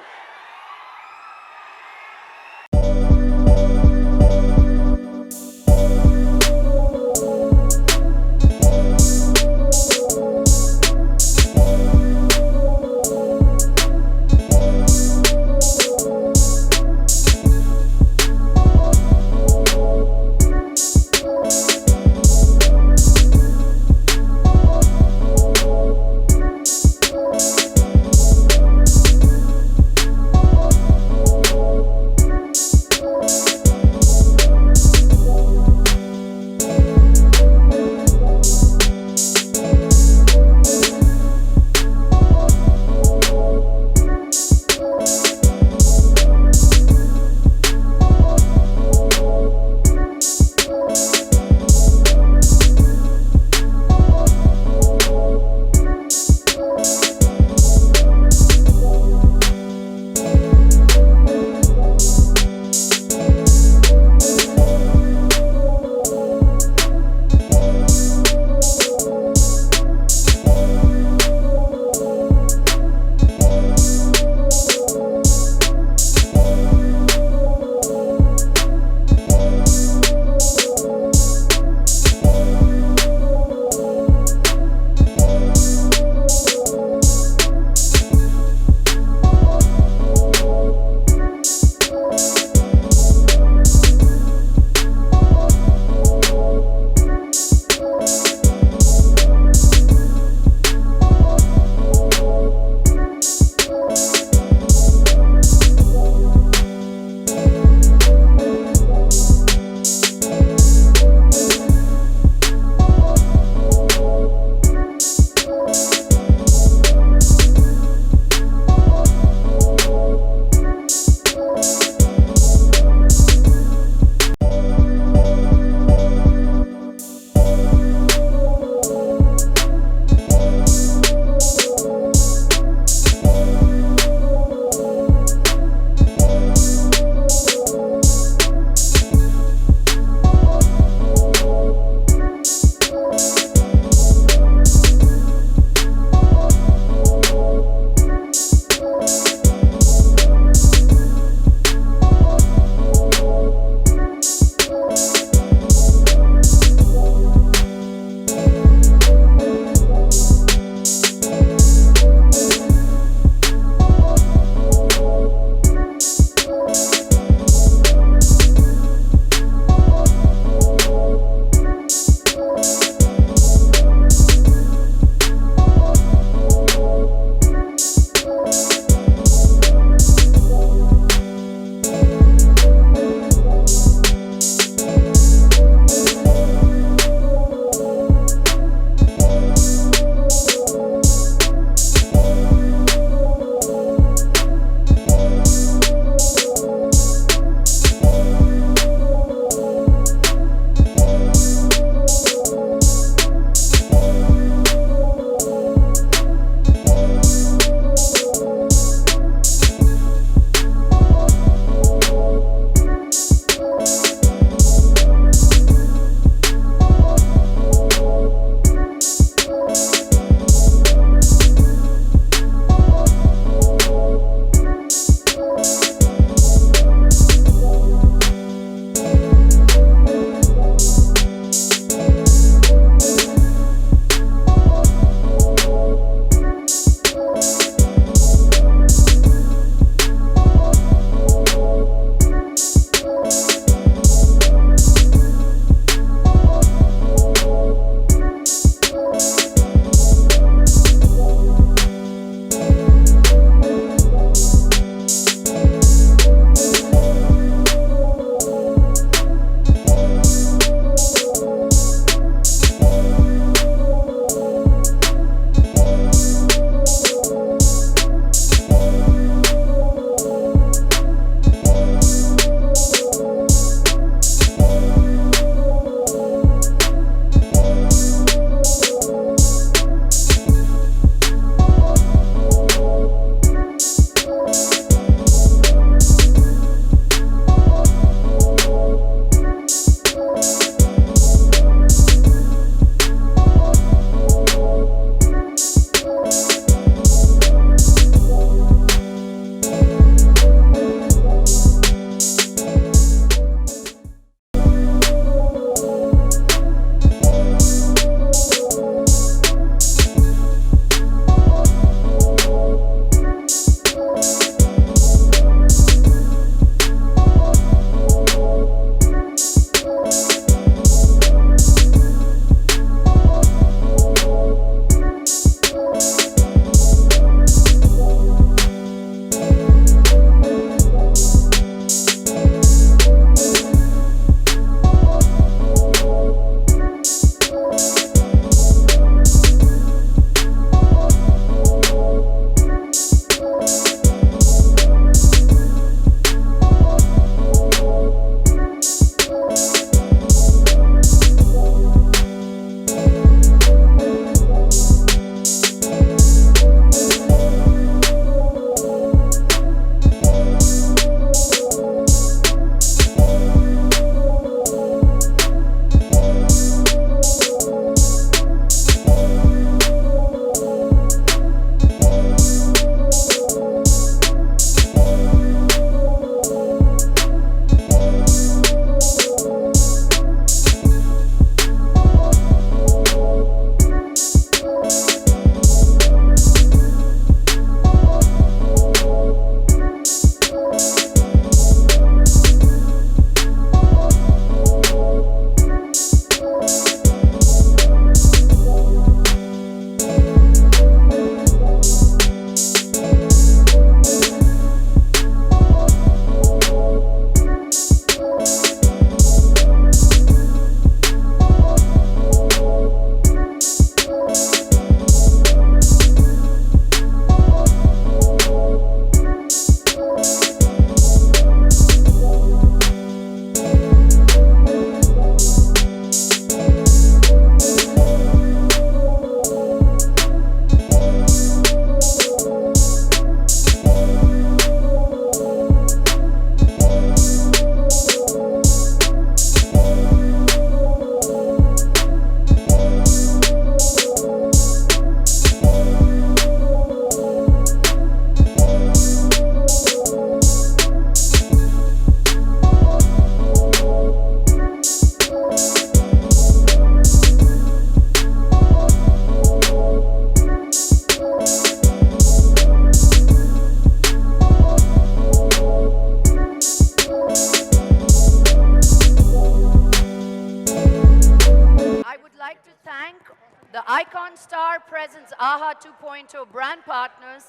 Star presents AHA 2.0 brand partners,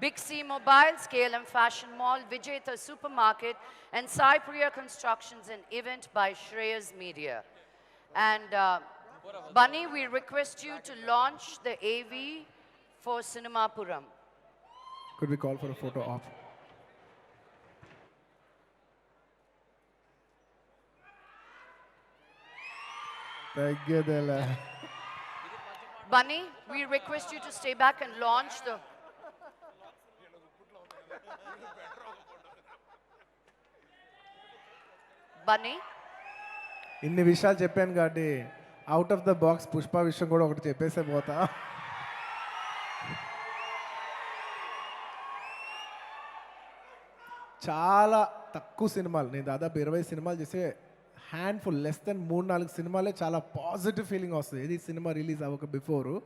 Big C Mobile, KLM Fashion Mall, Vijayta Supermarket, and Sai Priya Constructions, an event by Shreyas Media. And Bunny, we request you to launch the AV for Cinemapuram. Could we call for a photo op? తగ్గేదేలా. Bunny, we request you to stay back and launch the... Bunny? ఇన్ని విషయాలు చెప్పాను కాబట్టి out of the box Pushpa విషయం కూడా ఒకటి చెప్పేసే పోతా. చాలా తక్కువ సినిమాలు, నేను దాదాపు 20 సినిమాలు చేసే హ్యాండ్ఫుల్, లెస్ దెన్ 3-4 సినిమాలే చాలా పాజిటివ్ ఫీలింగ్ వస్తుంది. ఇది సినిమా రిలీజ్ అవ్వక బిఫోరు.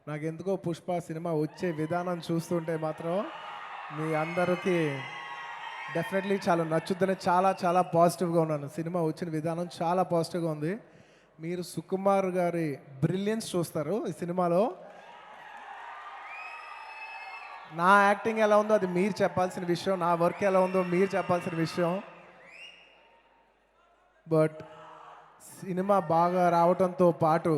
నాకు ఎందుకో పుష్ప సినిమా వచ్చే విధానం చూస్తుంటే మాత్రం మీ అందరికీ డెఫినెట్లీ చాలా నచ్చుద్దని చాలా చాలా పాజిటివ్గా ఉన్నాను. సినిమా వచ్చిన విధానం చాలా పాజిటివ్గా ఉంది. మీరు సుకుమార్ గారి బ్రిలియన్స్ చూస్తారు ఈ సినిమాలో. నా యాక్టింగ్ ఎలా ఉందో అది మీరు చెప్పాల్సిన విషయం, నా వర్క్ ఎలా ఉందో మీరు చెప్పాల్సిన విషయం. బట్ సినిమా బాగా రావడంతో పాటు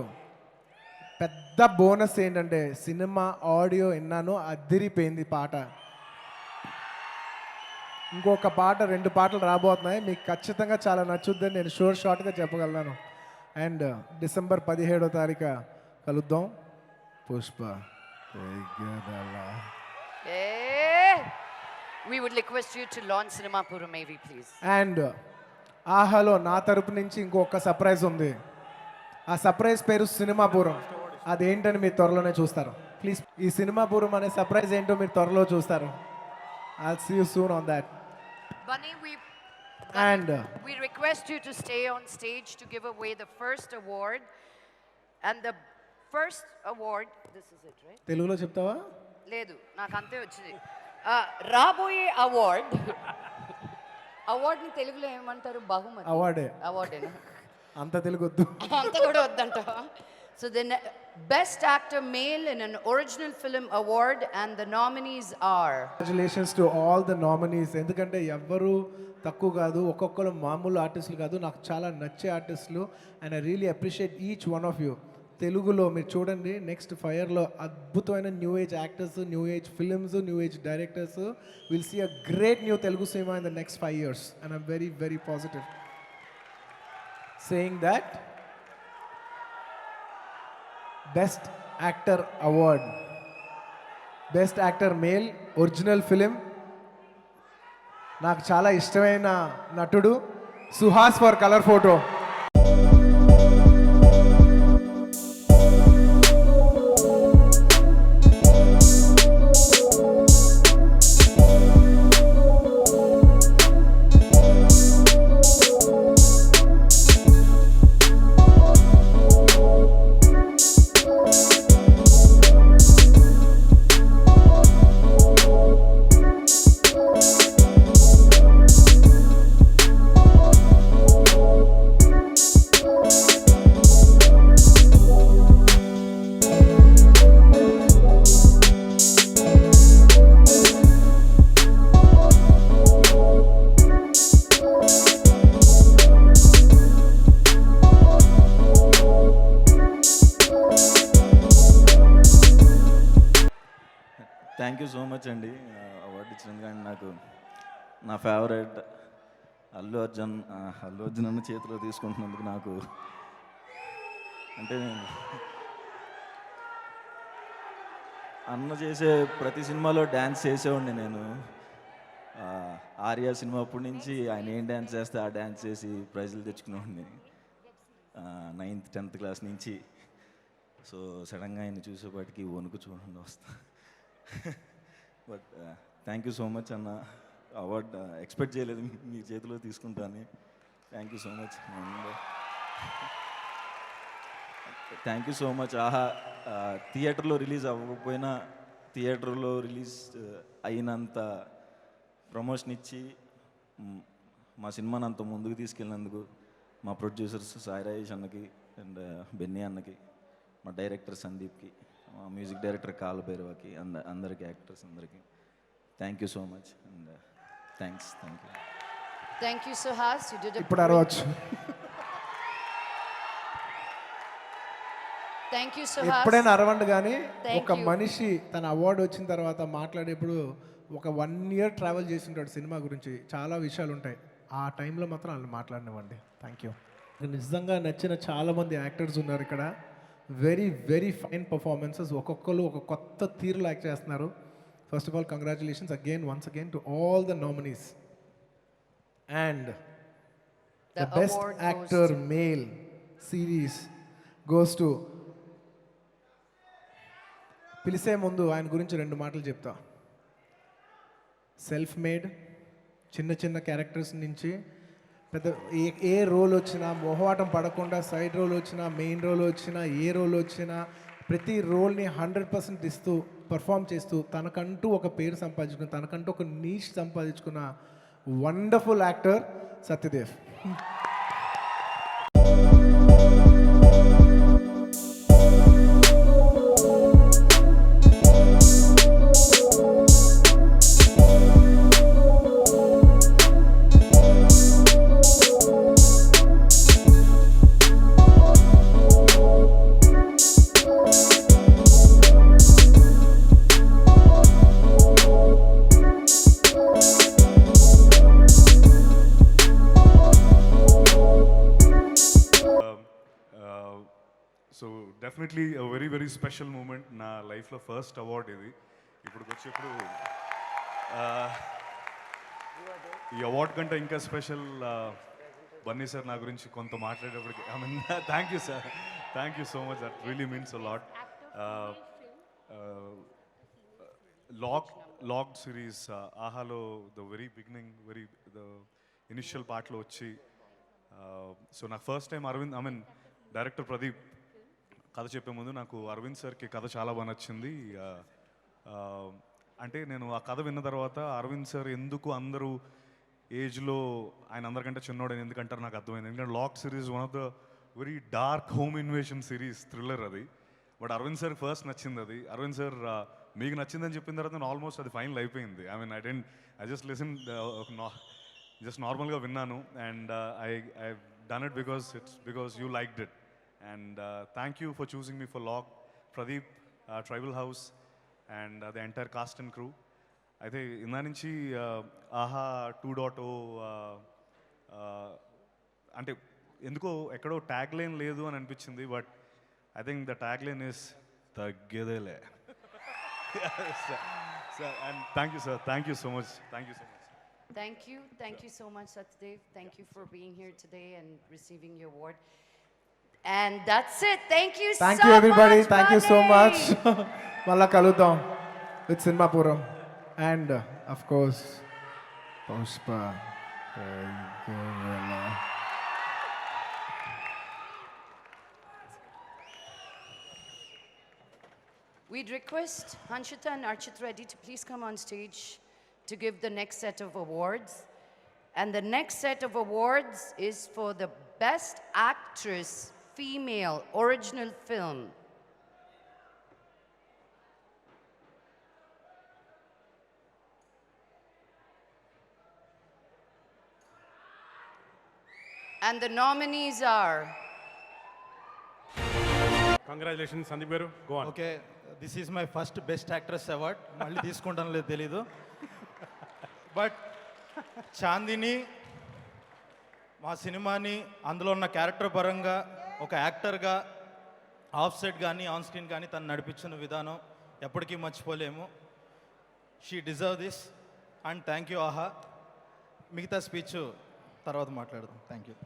పెద్ద బోనస్ ఏంటంటే సినిమా ఆడియో విన్నాను, అదిరిపోయింది పాట. ఇంకొక పాట 2 పాటలు రాబోతున్నాయి, మీకు ఖచ్చితంగా చాలా నచ్చుద్దని నేను షార్ట్గా చెప్పగలను. అండ్ డిసెంబర్ 17వ తారీఖు కలుద్దాం. Pushpa. We would request you to launch Cinemapuram AV, please. And ఆహాలో నా తరపు నుంచి ఇంకొక సర్ప్రైజ్ ఉంది. ఆ సర్ప్రైజ్ పేరు సినిమాపురం. అదేంటని మీరు త్వరలోనే చూస్తారు. ప్లీజ్ ఈ సినిమాపురం అనే సర్ప్రైజ్ ఏంటో మీరు త్వరలో చూస్తారు. I'll see you soon on that. Bunny, And we request you to stay on stage to give away the first award. And the first award, this is it, right? తెలుగులో చెప్తావా? లేదు, నాకు అంతే వచ్చింది. రాబోయే అవార్డ్, అవార్డ్ని తెలుగులో ఏమంటారు? బహుమతి. అవార్డేనా? అంత తెలుగు వద్దు. అంత కూడా వద్దంట. So the Best Actor Male in an Original Film Award, and the nominees are... Congratulations to all the nominees. ఎందుకంటే ఎవ్వరు తక్కువ కాదు, ఒక్కొక్కరు మామూలు ఆర్టిస్టులు కాదు, నాకు చాలా నచ్చే ఆర్టిస్టులు. And I really appreciate each one of you. తెలుగులో మీరు చూడండి, నెక్స్ట్ 5 years అద్భుతమైన new age actors, new age films, new age directors. Will see a great new Telugu cinema in the next 5 years. And I'm very very positive. Saying that, best actor award, best actor male original film, నాకు చాలా ఇష్టమైన నటుడు Suhas for Colour Photo. Thank you so much అండి award ఇచ్చినందుకు. And నాకు నా favourite Allu Arjun అన్న చేతిలో తీసుకుంటున్నందుకు నాకు అంటే అన్న చేసే ప్రతి సినిమాలో డ్యాన్స్ చేసేవాడిని నేను. ఆర్య సినిమా అప్పటి నుంచి ఆయన ఏం డ్యాన్స్ చేస్తే ఆ డ్యాన్స్ చేసి ప్రైజులు తెచ్చుకునేవాడిని 9th 10th క్లాస్ నుంచి. సో సడన్గా ఆయన చూసేపాటికి వణుకు చూడండి వస్తా. But thank you so much అన్న, అవార్డ్ ఎక్స్పెక్ట్ చేయలేదు మీ చేతిలో తీసుకుంటాను. Thank you so much. Thank you so much. ఆహా థియేటర్లో రిలీజ్ అవ్వకపోయినా థియేటర్లో రిలీజ్ అయినంత ప్రమోషన్ ఇచ్చి మా సినిమాని అంత ముందుకు తీసుకెళ్ళినందుకు మా ప్రొడ్యూసర్స్ సాయి రాజేష్ అన్నకి అండ్ బెన్నీ అన్నకి మా డైరెక్టర్ సందీప్కి, మా మ్యూజిక్ డైరెక్టర్ కాలభైరవకి, అందరికి యాక్టర్స్ అందరికీ thank you so much and thanks. Thank you, Suhas. You did a ఇప్పుడు అరవచ్చు. Thank you, Suhas. ఎప్పుడైనా అరవండి కానీ Thank ఒక you. మనిషి తన అవార్డు వచ్చిన తర్వాత మాట్లాడేప్పుడు ఒక 1 year ట్రావెల్ చేసి ఉంటాడు సినిమా గురించి, చాలా విషయాలు ఉంటాయి. ఆ టైంలో మాత్రం వాళ్ళు మాట్లాడినవ్వండి. Thank you. నిజంగా నచ్చిన చాలామంది యాక్టర్స్ ఉన్నారు ఇక్కడ. వెరీ వెరీ ఫైన్ పర్ఫార్మెన్సెస్, ఒక్కొక్కరు ఒక కొత్త తీరులో యాక్ట్ చేస్తున్నారు. First of all congratulations again once again to all the nominees. And The the best award goes actor to- male series goes to, పిలిసే ముందు ఆయన గురించి 2 మాటలు చెప్తా. సెల్ఫ్ మేడ్, చిన్న చిన్న క్యారెక్టర్స్ నుంచి పెద్ద ఏ రోల్ వచ్చినా మొహమాటం పడకుండా, సైడ్ రోల్ వచ్చినా, మెయిన్ రోల్ వచ్చినా, ఏ రోల్ వచ్చినా ప్రతి రోల్ని 100% ఇస్తూ పర్ఫామ్ చేస్తూ తనకంటూ ఒక పేరు సంపాదించుకున్న, తనకంటూ ఒక నీష్ సంపాదించుకున్న wonderful actor Satyadev. So definitely very very special moment నా లైఫ్లో ఫస్ట్ అవార్డ్ ఇది. ఇప్పుడు వచ్చేప్పుడు ఈ అవార్డ్ కంటే ఇంకా స్పెషల్ బన్నీ సార్ నా గురించి కొంత మాట్లాడేటప్పటికి I mean thank you sir, thank you so much, that really means a lot. Locked series ఆహాలో the very beginning, the initial పార్ట్లో వచ్చి సో నాకు first time Aravind, I mean director Pradeep కథ చెప్పే ముందు నాకు అరవింద్ సార్కి కథ చాలా బాగా నచ్చింది. అంటే నేను ఆ కథ విన్న తర్వాత అరవింద్ సార్ ఎందుకు అందరూ ఏజ్లో ఆయన అందరికంటే చిన్నోడని ఎందుకంటారు నాకు అర్థమైంది. ఎందుకంటే lock series one of the very dark home invasion series, thriller అది. బట్ అరవింద్ సార్ ఫస్ట్ నచ్చింది అది. అరవింద్ సార్ మీకు నచ్చిందని చెప్పిన తర్వాత నేను ఆల్మోస్ట్ అది ఫైనల్ అయిపోయింది. I mean I just listen, just నార్మల్గా విన్నాను. And I done it because you liked it. And thank you for choosing me for Lock, Pradeep, Tribal House, and the entire cast and crew. అయితే ఇందా నుంచి ఆహా 2.0 అంటే ఎందుకో ఎక్కడో tag line లేదు అని అనిపించింది. But I think the tag line is తగ్గేదేలే. And thank you sir, thank you so much, thank you so much. Thank you so much, Satyadev. Thank you for being here today and receiving your award. And that's it. Thank you so much. Thank you everybody, thank you so Bunny. Much. మళ్ళా కలుద్దాం with Cinemapuram. And of course Pushpa. We'd request Hanshita and Archit Reddy to please come on stage to give the next set of awards. And the next set of awards is for the Best Actress Female Original Film. And the nominees are congratulation Sandeep garu. Go on. Okay, this is my first best actress award. మళ్ళీ తీసుకుంటాను లేదు తెలీదు. But Chandini మా సినిమాని అందులో ఉన్న character పరంగా ఒక యాక్టర్గా ఆఫ్ సెట్ కానీ ఆన్ స్క్రీన్ కానీ తను నడిపించిన విధానం ఎప్పటికీ మర్చిపోలేము. She deserve this and thank you ఆహా. మిగతా స్పీచ్ తర్వాత మాట్లాడదాం. Thank you.